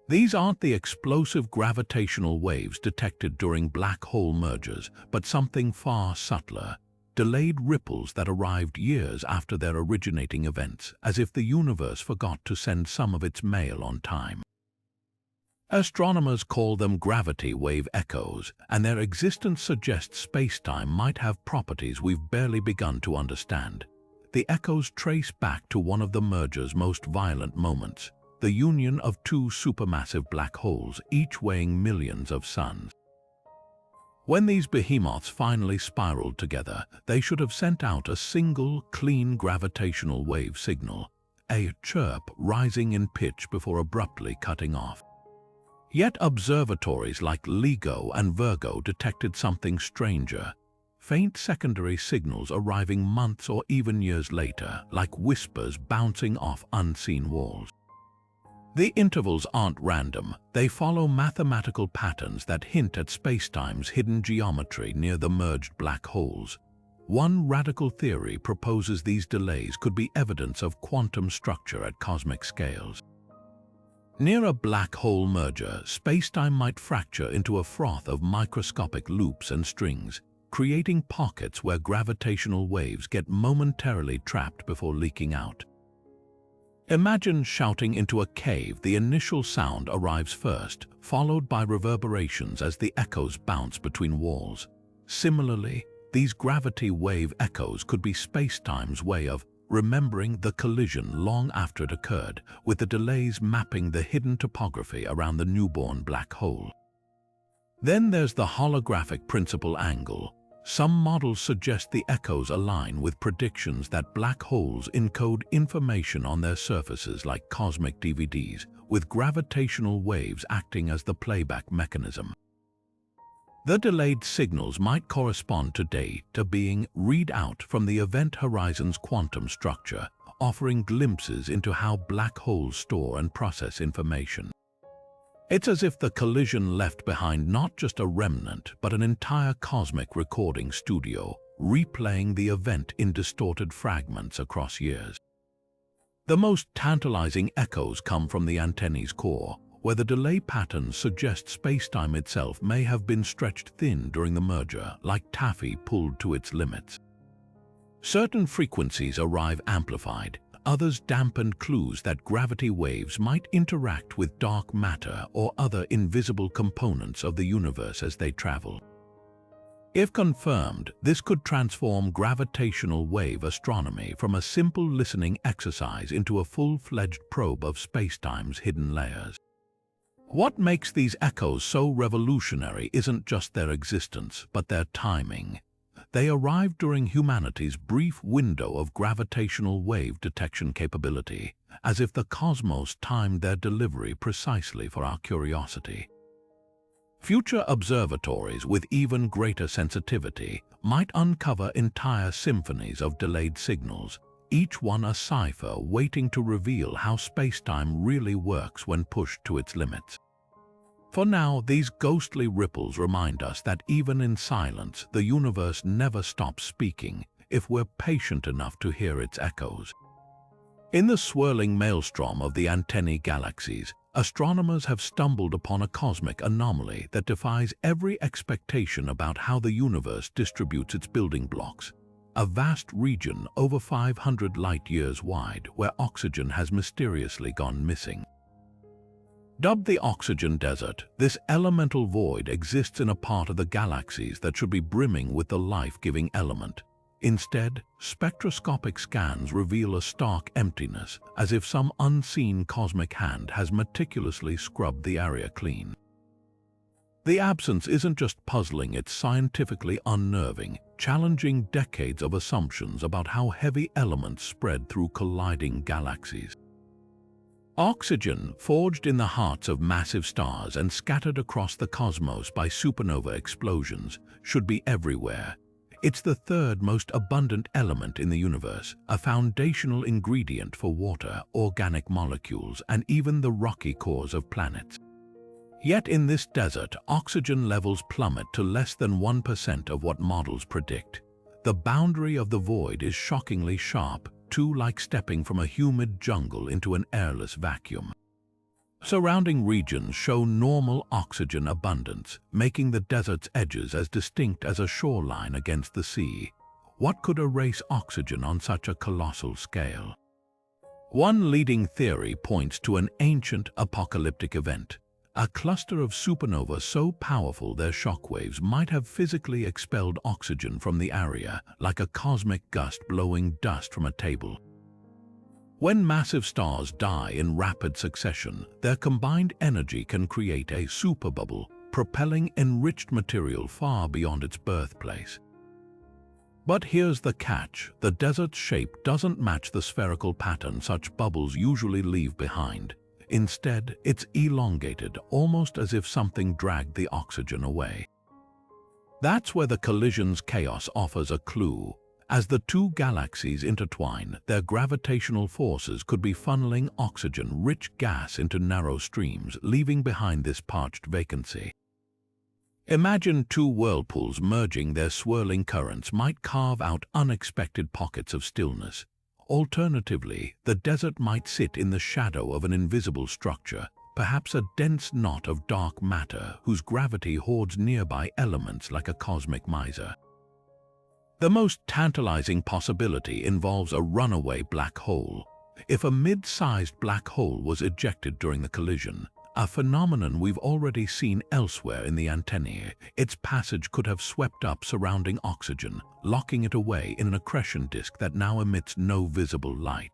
These aren't the explosive gravitational waves detected during black hole mergers, but something far subtler, delayed ripples that arrived years after their originating events, as if the universe forgot to send some of its mail on time. Astronomers call them gravity wave echoes, and their existence suggests spacetime might have properties we've barely begun to understand. The echoes trace back to one of the merger's most violent moments, the union of two supermassive black holes, each weighing millions of suns. When these behemoths finally spiraled together, they should have sent out a single, clean gravitational wave signal, a chirp rising in pitch before abruptly cutting off. Yet observatories like LIGO and Virgo detected something stranger, faint secondary signals arriving months or even years later, like whispers bouncing off unseen walls. The intervals aren't random. They follow mathematical patterns that hint at spacetime's hidden geometry near the merged black holes. One radical theory proposes these delays could be evidence of quantum structure at cosmic scales. Near a black hole merger, spacetime might fracture into a froth of microscopic loops and strings, creating pockets where gravitational waves get momentarily trapped before leaking out. Imagine shouting into a cave. The initial sound arrives first, followed by reverberations as the echoes bounce between walls. Similarly, these gravity wave echoes could be spacetime's way of remembering the collision long after it occurred, with the delays mapping the hidden topography around the newborn black hole. Then there's the holographic principal angle. Some models suggest the echoes align with predictions that black holes encode information on their surfaces like cosmic DVDs, with gravitational waves acting as the playback mechanism. The delayed signals might correspond today to being read out from the event horizon's quantum structure, offering glimpses into how black holes store and process information. It's as if the collision left behind not just a remnant, but an entire cosmic recording studio, replaying the event in distorted fragments across years. The most tantalizing echoes come from the antennae's core, where the delay patterns suggest spacetime itself may have been stretched thin during the merger, like taffy pulled to its limits. Certain frequencies arrive amplified, others dampened, clues that gravity waves might interact with dark matter or other invisible components of the universe as they travel. If confirmed, this could transform gravitational wave astronomy from a simple listening exercise into a full-fledged probe of spacetime's hidden layers. What makes these echoes so revolutionary isn't just their existence, but their timing. They arrived during humanity's brief window of gravitational wave detection capability, as if the cosmos timed their delivery precisely for our curiosity. Future observatories with even greater sensitivity might uncover entire symphonies of delayed signals, each one a cipher waiting to reveal how spacetime really works when pushed to its limits. For now, these ghostly ripples remind us that even in silence, the universe never stops speaking if we're patient enough to hear its echoes. In the swirling maelstrom of the Antennae Galaxies, astronomers have stumbled upon a cosmic anomaly that defies every expectation about how the universe distributes its building blocks. A vast region over 500 light-years wide where oxygen has mysteriously gone missing. Dubbed the oxygen desert, this elemental void exists in a part of the galaxies that should be brimming with the life-giving element. Instead, spectroscopic scans reveal a stark emptiness, as if some unseen cosmic hand has meticulously scrubbed the area clean. The absence isn't just puzzling, it's scientifically unnerving, challenging decades of assumptions about how heavy elements spread through colliding galaxies. Oxygen, forged in the hearts of massive stars and scattered across the cosmos by supernova explosions, should be everywhere. It's the third most abundant element in the universe, a foundational ingredient for water, organic molecules, and even the rocky cores of planets. Yet in this desert, oxygen levels plummet to less than 1% of what models predict. The boundary of the void is shockingly sharp, too like stepping from a humid jungle into an airless vacuum. Surrounding regions show normal oxygen abundance, making the desert's edges as distinct as a shoreline against the sea. What could erase oxygen on such a colossal scale? One leading theory points to an ancient apocalyptic event, a cluster of supernovae so powerful their shockwaves might have physically expelled oxygen from the area, like a cosmic gust blowing dust from a table. When massive stars die in rapid succession, their combined energy can create a superbubble, propelling enriched material far beyond its birthplace. But here's the catch: the desert's shape doesn't match the spherical pattern such bubbles usually leave behind. Instead, it's elongated, almost as if something dragged the oxygen away. That's where the collision's chaos offers a clue. As the two galaxies intertwine, their gravitational forces could be funneling oxygen-rich gas into narrow streams, leaving behind this parched vacancy. Imagine two whirlpools merging. Their swirling currents might carve out unexpected pockets of stillness. Alternatively, the desert might sit in the shadow of an invisible structure, perhaps a dense knot of dark matter whose gravity hoards nearby elements like a cosmic miser. The most tantalizing possibility involves a runaway black hole. If a mid-sized black hole was ejected during the collision, a phenomenon we've already seen elsewhere in the Antennae, its passage could have swept up surrounding oxygen, locking it away in an accretion disk that now emits no visible light.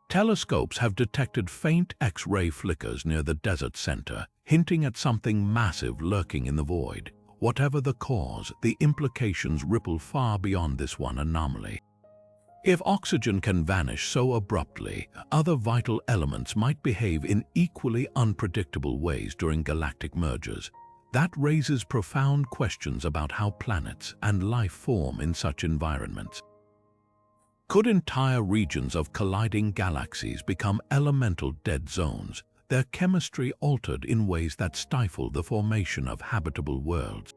Telescopes have detected faint X-ray flickers near the desert's center, hinting at something massive lurking in the void. Whatever the cause, the implications ripple far beyond this one anomaly. If oxygen can vanish so abruptly, other vital elements might behave in equally unpredictable ways during galactic mergers. That raises profound questions about how planets and life form in such environments. Could entire regions of colliding galaxies become elemental dead zones, their chemistry altered in ways that stifle the formation of habitable worlds?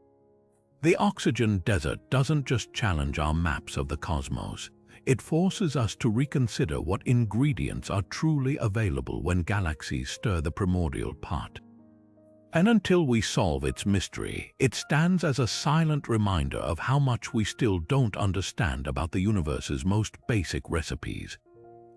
The oxygen desert doesn't just challenge our maps of the cosmos. it forces us to reconsider what ingredients are truly available when galaxies stir the primordial pot. And until we solve its mystery, it stands as a silent reminder of how much we still don't understand about the universe's most basic recipes.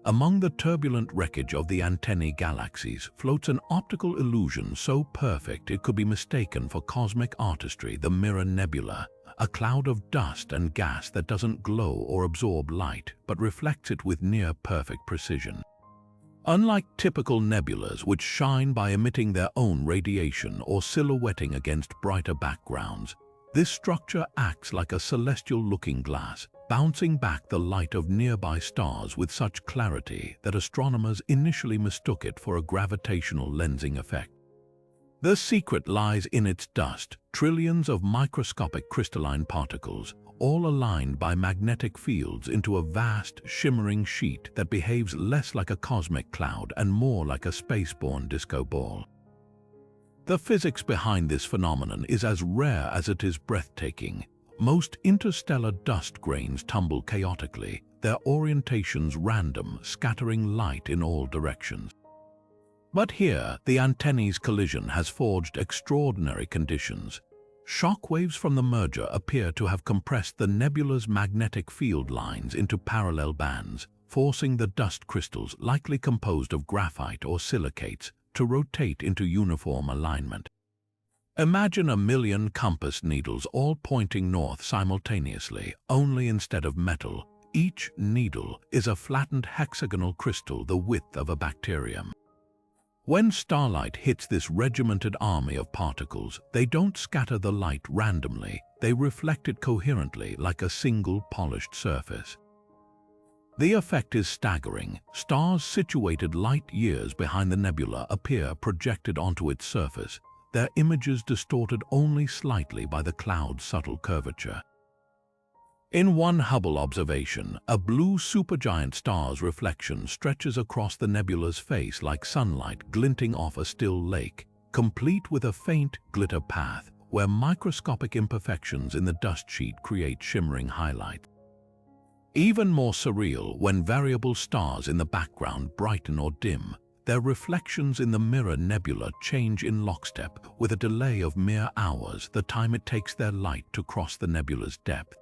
Among the turbulent wreckage of the Antennae Galaxies floats an optical illusion so perfect it could be mistaken for cosmic artistry, the Mirror Nebula, a cloud of dust and gas that doesn't glow or absorb light, but reflects it with near-perfect precision. Unlike typical nebulas, which shine by emitting their own radiation or silhouetting against brighter backgrounds, this structure acts like a celestial looking glass, bouncing back the light of nearby stars with such clarity that astronomers initially mistook it for a gravitational lensing effect. The secret lies in its dust, trillions of microscopic crystalline particles, all aligned by magnetic fields into a vast, shimmering sheet that behaves less like a cosmic cloud and more like a spaceborne disco ball. The physics behind this phenomenon is as rare as it is breathtaking. Most interstellar dust grains tumble chaotically, their orientations random, scattering light in all directions. But here, the Antennae's collision has forged extraordinary conditions. Shockwaves from the merger appear to have compressed the nebula's magnetic field lines into parallel bands, forcing the dust crystals, likely composed of graphite or silicates, to rotate into uniform alignment. Imagine a million compass needles all pointing north simultaneously, only instead of metal, each needle is a flattened hexagonal crystal the width of a bacterium. When starlight hits this regimented army of particles, they don't scatter the light randomly, they reflect it coherently like a single polished surface. The effect is staggering. Stars situated light years behind the nebula appear projected onto its surface, their images distorted only slightly by the cloud's subtle curvature. In one Hubble observation, a blue supergiant star's reflection stretches across the nebula's face like sunlight glinting off a still lake, complete with a faint glitter path where microscopic imperfections in the dust sheet create shimmering highlights. Even more surreal, when variable stars in the background brighten or dim, their reflections in the Mirror Nebula change in lockstep with a delay of mere hours, the time it takes their light to cross the nebula's depth.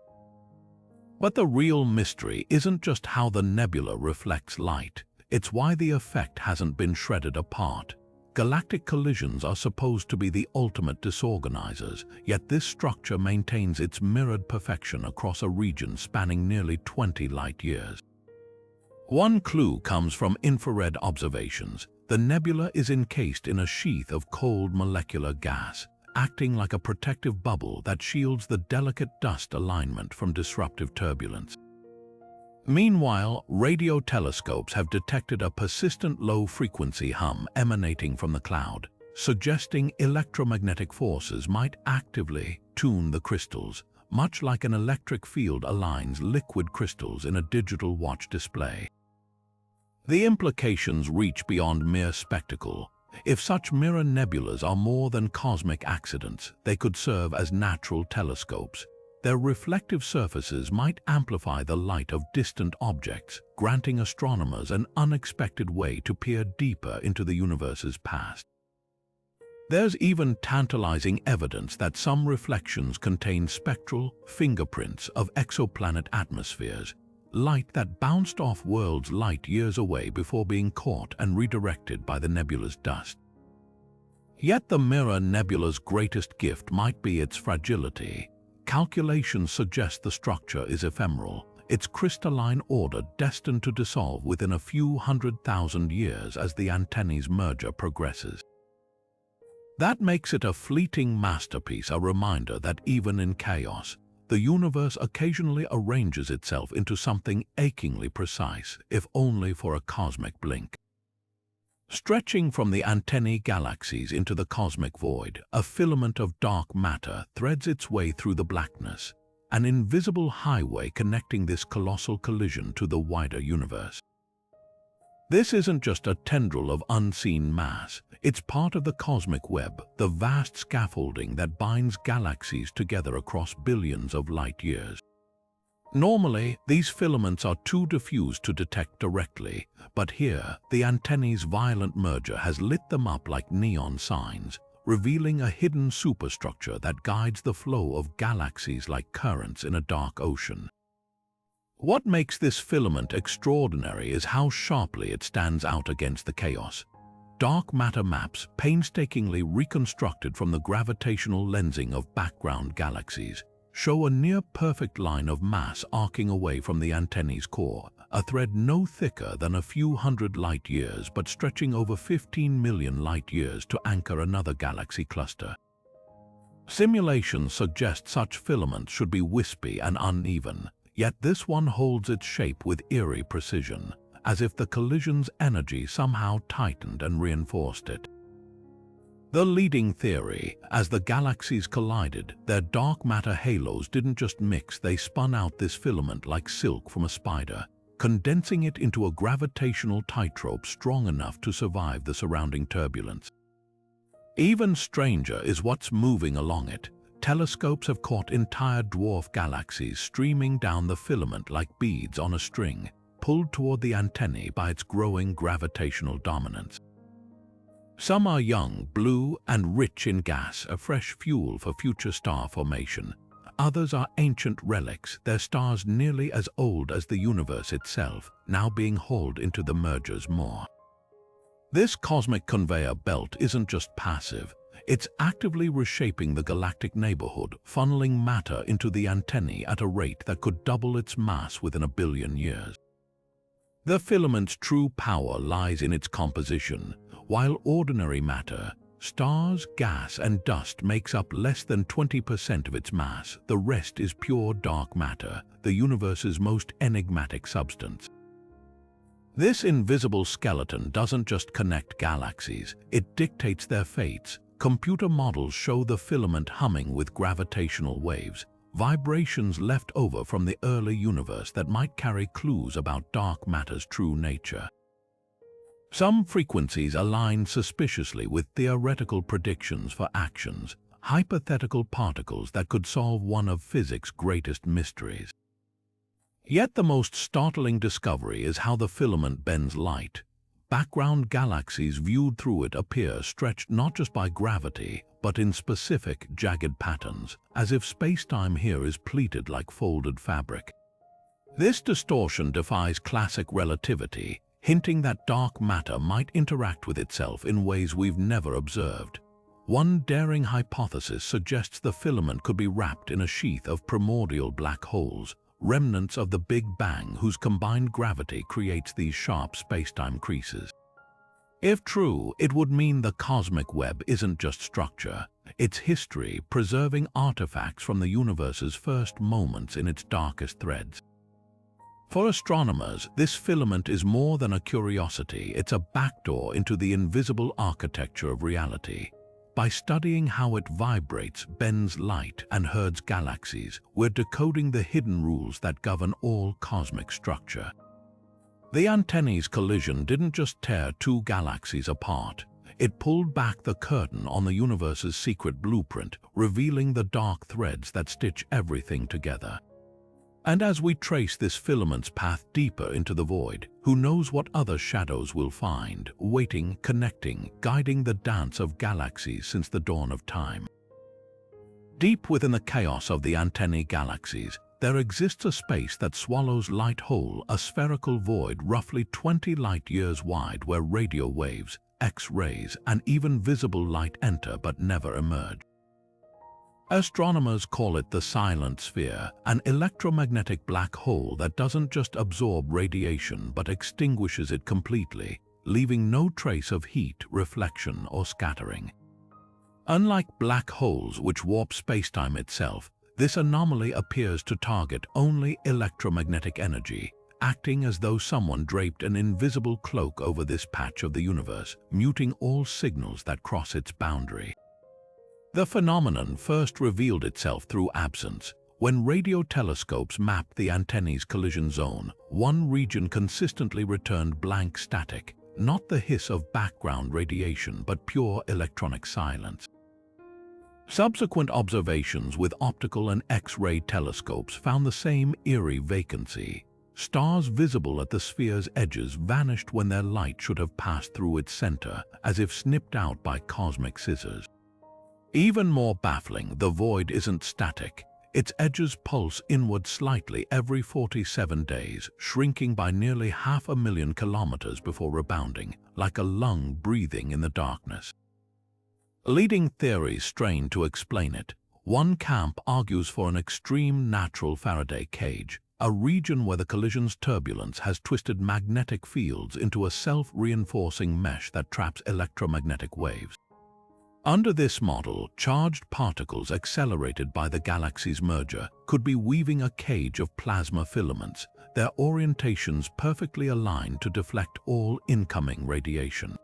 But the real mystery isn't just how the nebula reflects light, it's why the effect hasn't been shredded apart. Galactic collisions are supposed to be the ultimate disorganizers, yet this structure maintains its mirrored perfection across a region spanning nearly 20 light-years. One clue comes from infrared observations. The nebula is encased in a sheath of cold molecular gas, acting like a protective bubble that shields the delicate dust alignment from disruptive turbulence. Meanwhile, radio telescopes have detected a persistent low-frequency hum emanating from the cloud, suggesting electromagnetic forces might actively tune the crystals, much like an electric field aligns liquid crystals in a digital watch display. The implications reach beyond mere spectacle. If such mirror nebulas are more than cosmic accidents, they could serve as natural telescopes. Their reflective surfaces might amplify the light of distant objects, granting astronomers an unexpected way to peer deeper into the universe's past. There's even tantalizing evidence that some reflections contain spectral fingerprints of exoplanet atmospheres, light that bounced off worlds light years away before being caught and redirected by the nebula's dust. Yet the Mirror Nebula's greatest gift might be its fragility. Calculations suggest the structure is ephemeral, its crystalline order destined to dissolve within a few 100,000 years as the Antennae's merger progresses. That makes it a fleeting masterpiece, a reminder that even in chaos, the universe occasionally arranges itself into something achingly precise, if only for a cosmic blink. Stretching from the Antennae Galaxies into the cosmic void, a filament of dark matter threads its way through the blackness, an invisible highway connecting this colossal collision to the wider universe. This isn't just a tendril of unseen mass, it's part of the cosmic web, the vast scaffolding that binds galaxies together across billions of light years. Normally, these filaments are too diffuse to detect directly, but here, the antennae's violent merger has lit them up like neon signs, revealing a hidden superstructure that guides the flow of galaxies like currents in a dark ocean. What makes this filament extraordinary is how sharply it stands out against the chaos. Dark matter maps, painstakingly reconstructed from the gravitational lensing of background galaxies, show a near-perfect line of mass arcing away from the antennae's core, a thread no thicker than a few hundred light-years but stretching over 15 million light-years to anchor another galaxy cluster. Simulations suggest such filaments should be wispy and uneven, yet this one holds its shape with eerie precision, as if the collision's energy somehow tightened and reinforced it. The leading theory, as the galaxies collided, their dark matter halos didn't just mix, they spun out this filament like silk from a spider, condensing it into a gravitational tightrope strong enough to survive the surrounding turbulence. Even stranger is what's moving along it. Telescopes have caught entire dwarf galaxies streaming down the filament like beads on a string, pulled toward the antennae by its growing gravitational dominance. Some are young, blue, and rich in gas, a fresh fuel for future star formation. Others are ancient relics, their stars nearly as old as the universe itself, now being hauled into the merger's maw. This cosmic conveyor belt isn't just passive, it's actively reshaping the galactic neighborhood, funneling matter into the antennae at a rate that could double its mass within a billion years. The filament's true power lies in its composition. While ordinary matter, stars, gas, and dust makes up less than 20% of its mass, the rest is pure dark matter, the universe's most enigmatic substance. This invisible skeleton doesn't just connect galaxies, it dictates their fates. Computer models show the filament humming with gravitational waves, vibrations left over from the early universe that might carry clues about dark matter's true nature. Some frequencies align suspiciously with theoretical predictions for actions, hypothetical particles that could solve one of physics' greatest mysteries. Yet the most startling discovery is how the filament bends light. Background galaxies viewed through it appear stretched not just by gravity, but in specific, jagged patterns, as if space-time here is pleated like folded fabric. This distortion defies classic relativity, hinting that dark matter might interact with itself in ways we've never observed. One daring hypothesis suggests the filament could be wrapped in a sheath of primordial black holes, remnants of the Big Bang whose combined gravity creates these sharp space-time creases. If true, it would mean the cosmic web isn't just structure, it's history, preserving artifacts from the universe's first moments in its darkest threads. For astronomers, this filament is more than a curiosity, it's a backdoor into the invisible architecture of reality. By studying how it vibrates, bends light, and herds galaxies, we're decoding the hidden rules that govern all cosmic structure. The antennae's collision didn't just tear two galaxies apart, it pulled back the curtain on the universe's secret blueprint, revealing the dark threads that stitch everything together. And as we trace this filament's path deeper into the void, who knows what other shadows we'll find, waiting, connecting, guiding the dance of galaxies since the dawn of time. Deep within the chaos of the Antennae Galaxies, there exists a space that swallows light whole, a spherical void roughly 20 light-years wide where radio waves, X-rays, and even visible light enter but never emerge. Astronomers call it the silent sphere, an electromagnetic black hole that doesn't just absorb radiation but extinguishes it completely, leaving no trace of heat, reflection, or scattering. Unlike black holes which warp spacetime itself, this anomaly appears to target only electromagnetic energy, acting as though someone draped an invisible cloak over this patch of the universe, muting all signals that cross its boundary. The phenomenon first revealed itself through absence. When radio telescopes mapped the antennae's collision zone, one region consistently returned blank static, not the hiss of background radiation but pure electronic silence. Subsequent observations with optical and X-ray telescopes found the same eerie vacancy. Stars visible at the sphere's edges vanished when their light should have passed through its center, as if snipped out by cosmic scissors. Even more baffling, the void isn't static. Its edges pulse inward slightly every 47 days, shrinking by nearly 500,000 kilometers before rebounding, like a lung breathing in the darkness. Leading theories strain to explain it. One camp argues for an extreme natural Faraday cage, a region where the collision's turbulence has twisted magnetic fields into a self-reinforcing mesh that traps electromagnetic waves. Under this model, charged particles accelerated by the galaxy's merger could be weaving a cage of plasma filaments, their orientations perfectly aligned to deflect all incoming radiation.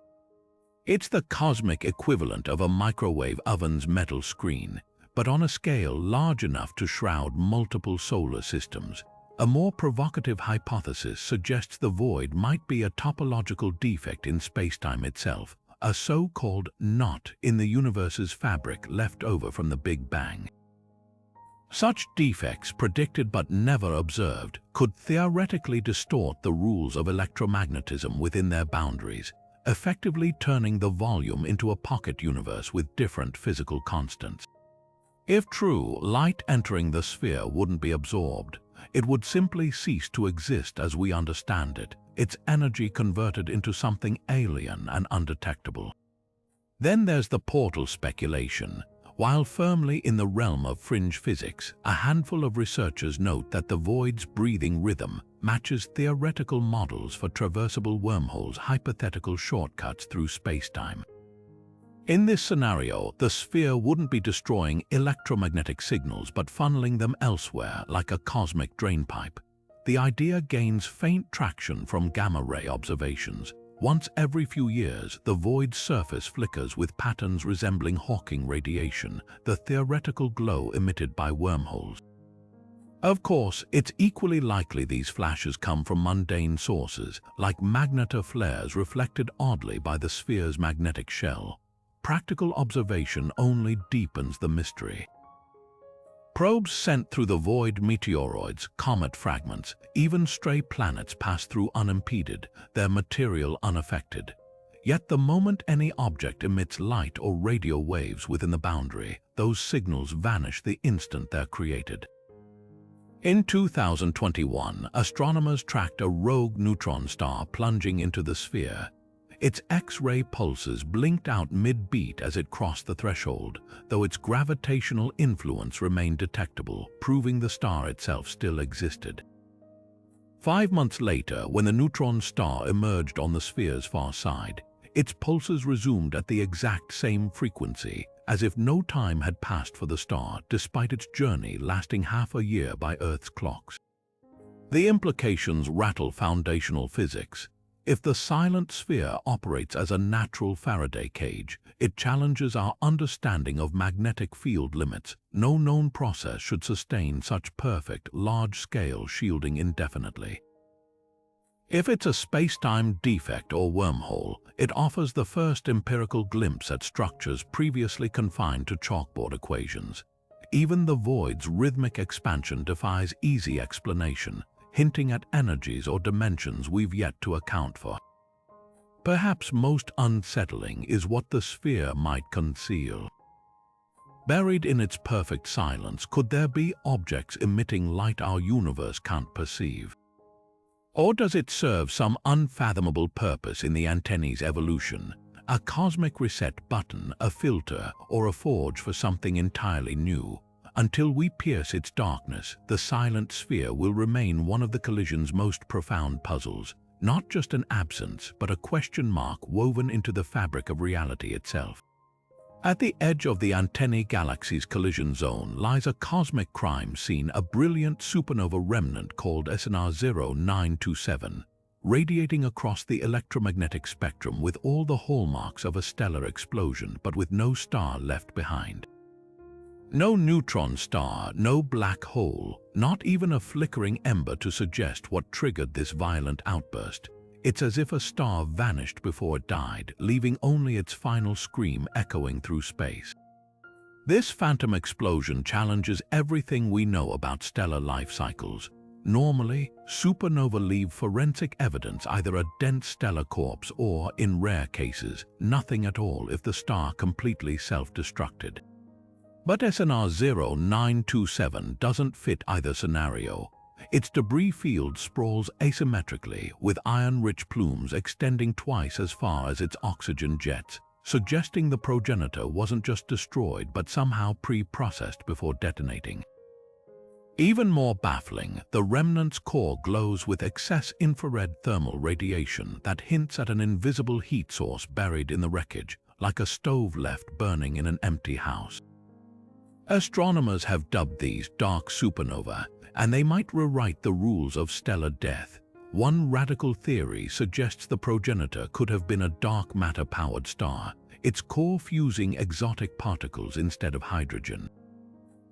It's the cosmic equivalent of a microwave oven's metal screen, but on a scale large enough to shroud multiple solar systems. A more provocative hypothesis suggests the void might be a topological defect in spacetime itself, a so-called knot in the universe's fabric left over from the Big Bang. Such defects, predicted but never observed, could theoretically distort the rules of electromagnetism within their boundaries, effectively turning the volume into a pocket universe with different physical constants. If true, light entering the sphere wouldn't be absorbed. It would simply cease to exist as we understand it, its energy converted into something alien and undetectable. Then there's the portal speculation. While firmly in the realm of fringe physics, a handful of researchers note that the void's breathing rhythm matches theoretical models for traversable wormholes, hypothetical shortcuts through spacetime. In this scenario, the sphere wouldn't be destroying electromagnetic signals but funneling them elsewhere like a cosmic drainpipe. The idea gains faint traction from gamma-ray observations. Once every few years, the void's surface flickers with patterns resembling Hawking radiation, the theoretical glow emitted by wormholes. Of course, it's equally likely these flashes come from mundane sources, like magnetar flares reflected oddly by the sphere's magnetic shell. Practical observation only deepens the mystery. Probes sent through the void, meteoroids, comet fragments, even stray planets pass through unimpeded, their material unaffected. Yet the moment any object emits light or radio waves within the boundary, those signals vanish the instant they're created. In 2021, astronomers tracked a rogue neutron star plunging into the sphere. Its X-ray pulses blinked out mid-beat as it crossed the threshold, though its gravitational influence remained detectable, proving the star itself still existed. 5 months later, when the neutron star emerged on the sphere's far side, its pulses resumed at the exact same frequency, as if no time had passed for the star, despite its journey lasting half a year by Earth's clocks. The implications rattle foundational physics. If the silent sphere operates as a natural Faraday cage, it challenges our understanding of magnetic field limits. No known process should sustain such perfect, large-scale shielding indefinitely. If it's a space-time defect or wormhole, it offers the first empirical glimpse at structures previously confined to chalkboard equations. Even the void's rhythmic expansion defies easy explanation, hinting at energies or dimensions we've yet to account for. Perhaps most unsettling is what the sphere might conceal. Buried in its perfect silence, could there be objects emitting light our universe can't perceive? Or does it serve some unfathomable purpose in the antennae's evolution? A cosmic reset button, a filter, or a forge for something entirely new? Until we pierce its darkness, the silent sphere will remain one of the collision's most profound puzzles, not just an absence, but a question mark woven into the fabric of reality itself. At the edge of the Antennae Galaxies collision zone lies a cosmic crime scene, a brilliant supernova remnant called SNR 0927, radiating across the electromagnetic spectrum with all the hallmarks of a stellar explosion, but with no star left behind. No neutron star, no black hole, not even a flickering ember to suggest what triggered this violent outburst. It's as if a star vanished before it died, leaving only its final scream echoing through space. This phantom explosion challenges everything we know about stellar life cycles. Normally, supernova leave forensic evidence, either a dense stellar corpse or, in rare cases, nothing at all if the star completely self-destructed. But SNR 0927 doesn't fit either scenario. Its debris field sprawls asymmetrically, with iron-rich plumes extending twice as far as its oxygen jets, suggesting the progenitor wasn't just destroyed but somehow pre-processed before detonating. Even more baffling, the remnant's core glows with excess infrared thermal radiation that hints at an invisible heat source buried in the wreckage, like a stove left burning in an empty house. Astronomers have dubbed these dark supernova, and they might rewrite the rules of stellar death. One radical theory suggests the progenitor could have been a dark matter-powered star, its core fusing exotic particles instead of hydrogen.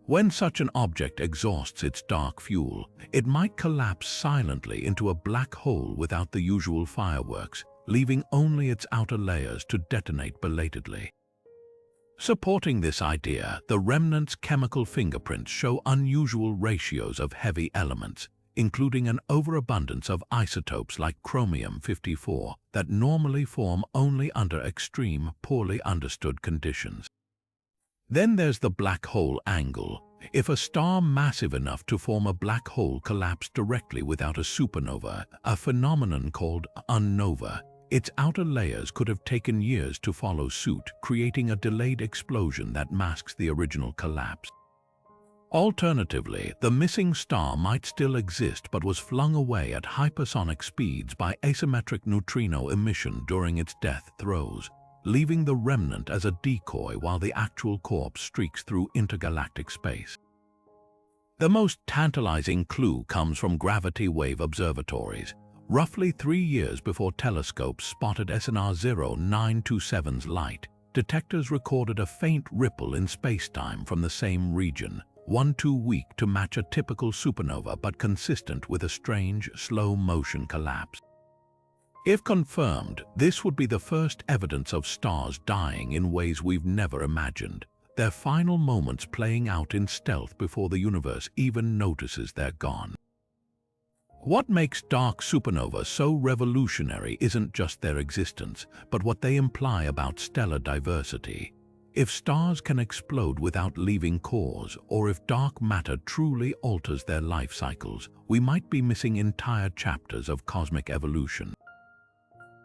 When such an object exhausts its dark fuel, it might collapse silently into a black hole without the usual fireworks, leaving only its outer layers to detonate belatedly. Supporting this idea, the remnant's chemical fingerprints show unusual ratios of heavy elements, including an overabundance of isotopes like chromium-54 that normally form only under extreme, poorly understood conditions. Then there's the black hole angle. If a star massive enough to form a black hole collapsed directly without a supernova, a phenomenon called unnova, its outer layers could have taken years to follow suit, creating a delayed explosion that masks the original collapse. Alternatively, the missing star might still exist but was flung away at hypersonic speeds by asymmetric neutrino emission during its death throes, leaving the remnant as a decoy while the actual corpse streaks through intergalactic space. The most tantalizing clue comes from gravity wave observatories. Roughly 3 years before telescopes spotted SNR 0927's light, detectors recorded a faint ripple in spacetime from the same region, one too weak to match a typical supernova but consistent with a strange, slow-motion collapse. If confirmed, this would be the first evidence of stars dying in ways we've never imagined, their final moments playing out in stealth before the universe even notices they're gone. What makes dark supernovae so revolutionary isn't just their existence, but what they imply about stellar diversity. If stars can explode without leaving cores, or if dark matter truly alters their life cycles, we might be missing entire chapters of cosmic evolution.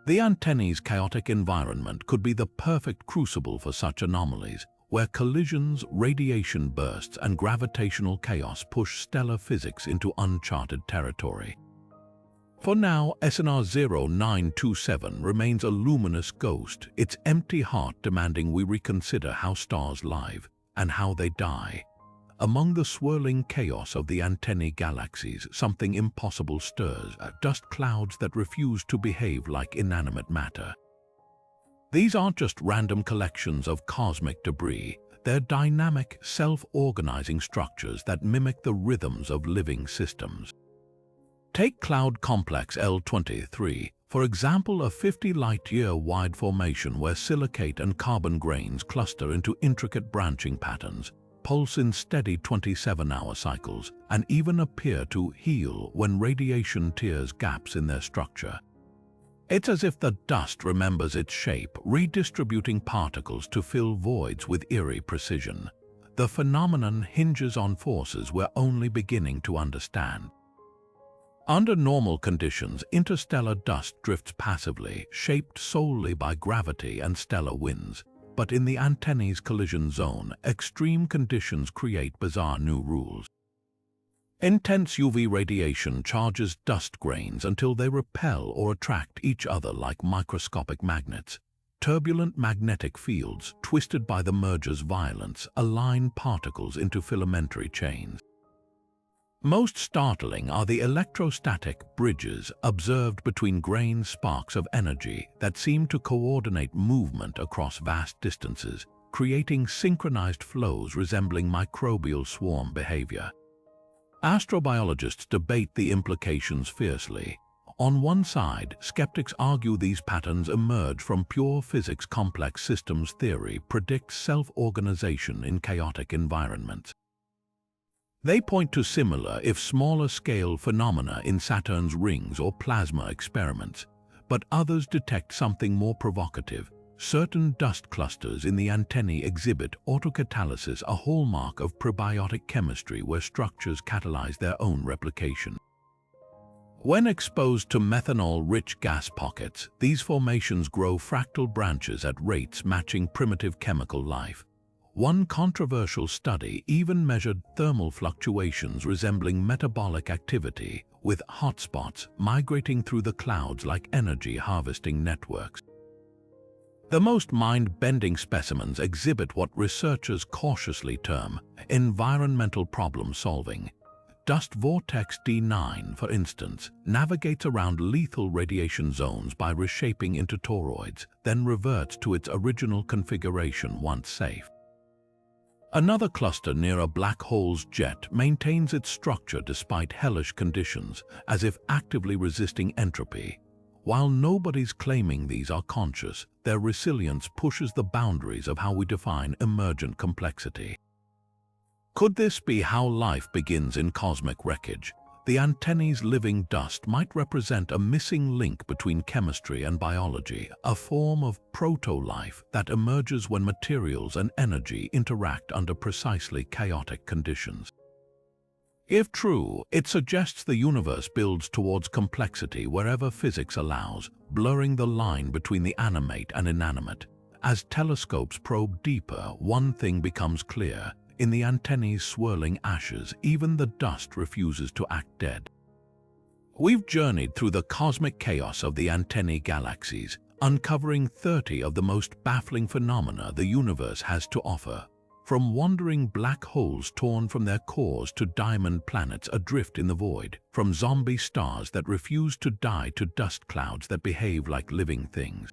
The Antennae's chaotic environment could be the perfect crucible for such anomalies, where collisions, radiation bursts, and gravitational chaos push stellar physics into uncharted territory. For now, SNR 0927 remains a luminous ghost, its empty heart demanding we reconsider how stars live and how they die. Among the swirling chaos of the Antennae Galaxies, something impossible stirs, dust clouds that refuse to behave like inanimate matter. These aren't just random collections of cosmic debris, they're dynamic, self-organizing structures that mimic the rhythms of living systems. Take Cloud Complex L23, for example, a 50-light-year-wide formation where silicate and carbon grains cluster into intricate branching patterns, pulse in steady 27-hour cycles, and even appear to heal when radiation tears gaps in their structure. It's as if the dust remembers its shape, redistributing particles to fill voids with eerie precision. The phenomenon hinges on forces we're only beginning to understand. Under normal conditions, interstellar dust drifts passively, shaped solely by gravity and stellar winds. But in the Antennae's collision zone, extreme conditions create bizarre new rules. Intense UV radiation charges dust grains until they repel or attract each other like microscopic magnets. Turbulent magnetic fields, twisted by the merger's violence, align particles into filamentary chains. Most startling are the electrostatic bridges observed between grain sparks of energy that seem to coordinate movement across vast distances, creating synchronized flows resembling microbial swarm behavior. Astrobiologists debate the implications fiercely. On one side, skeptics argue these patterns emerge from pure physics. Complex systems theory predicts self-organization in chaotic environments. They point to similar, if smaller-scale phenomena in Saturn's rings or plasma experiments, but others detect something more provocative. Certain dust clusters in the antennae exhibit autocatalysis, a hallmark of prebiotic chemistry where structures catalyze their own replication. When exposed to methanol-rich gas pockets, these formations grow fractal branches at rates matching primitive chemical life. One controversial study even measured thermal fluctuations resembling metabolic activity, with hotspots migrating through the clouds like energy harvesting networks. The most mind-bending specimens exhibit what researchers cautiously term environmental problem-solving. Dust vortex D9, for instance, navigates around lethal radiation zones by reshaping into toroids, then reverts to its original configuration once safe. Another cluster near a black hole's jet maintains its structure despite hellish conditions, as if actively resisting entropy. While nobody's claiming these are conscious, their resilience pushes the boundaries of how we define emergent complexity. Could this be how life begins in cosmic wreckage? The antennae's living dust might represent a missing link between chemistry and biology, a form of proto-life that emerges when materials and energy interact under precisely chaotic conditions. If true, it suggests the universe builds towards complexity wherever physics allows, blurring the line between the animate and inanimate. As telescopes probe deeper, one thing becomes clear. In the antennae's swirling ashes, even the dust refuses to act dead. We've journeyed through the cosmic chaos of the Antennae Galaxies, uncovering 30 of the most baffling phenomena the universe has to offer. From wandering black holes torn from their cores to diamond planets adrift in the void, from zombie stars that refuse to die to dust clouds that behave like living things.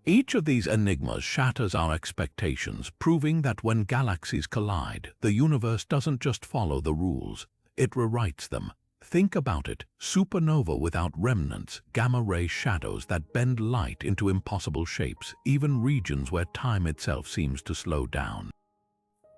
Each of these enigmas shatters our expectations, proving that when galaxies collide, the universe doesn't just follow the rules, it rewrites them. Think about it: supernova without remnants, gamma-ray shadows that bend light into impossible shapes, even regions where time itself seems to slow down.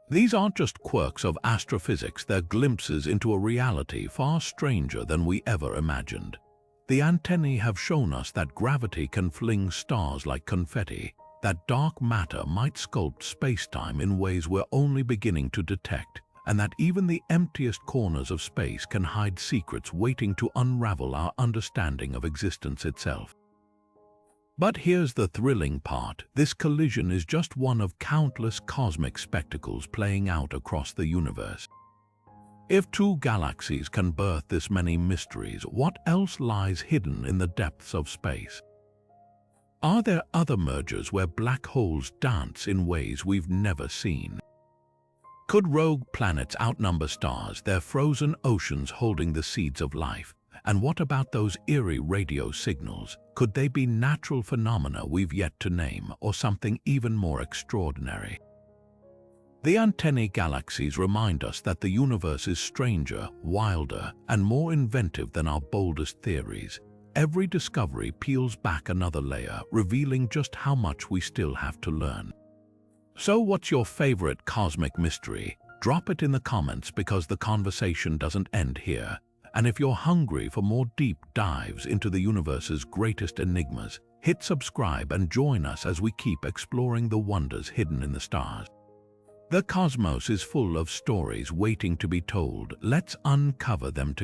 These aren't just quirks of astrophysics, they're glimpses into a reality far stranger than we ever imagined. The antennae have shown us that gravity can fling stars like confetti, that dark matter might sculpt space-time in ways we're only beginning to detect, and that even the emptiest corners of space can hide secrets waiting to unravel our understanding of existence itself. But here's the thrilling part: this collision is just one of countless cosmic spectacles playing out across the universe. If two galaxies can birth this many mysteries, what else lies hidden in the depths of space? Are there other mergers where black holes dance in ways we've never seen? Could rogue planets outnumber stars, their frozen oceans holding the seeds of life? And what about those eerie radio signals? Could they be natural phenomena we've yet to name, or something even more extraordinary? The Antennae Galaxies remind us that the universe is stranger, wilder, and more inventive than our boldest theories. Every discovery peels back another layer, revealing just how much we still have to learn. So what's your favorite cosmic mystery? Drop it in the comments, because the conversation doesn't end here. And if you're hungry for more deep dives into the universe's greatest enigmas, hit subscribe and join us as we keep exploring the wonders hidden in the stars. The cosmos is full of stories waiting to be told. Let's uncover them together.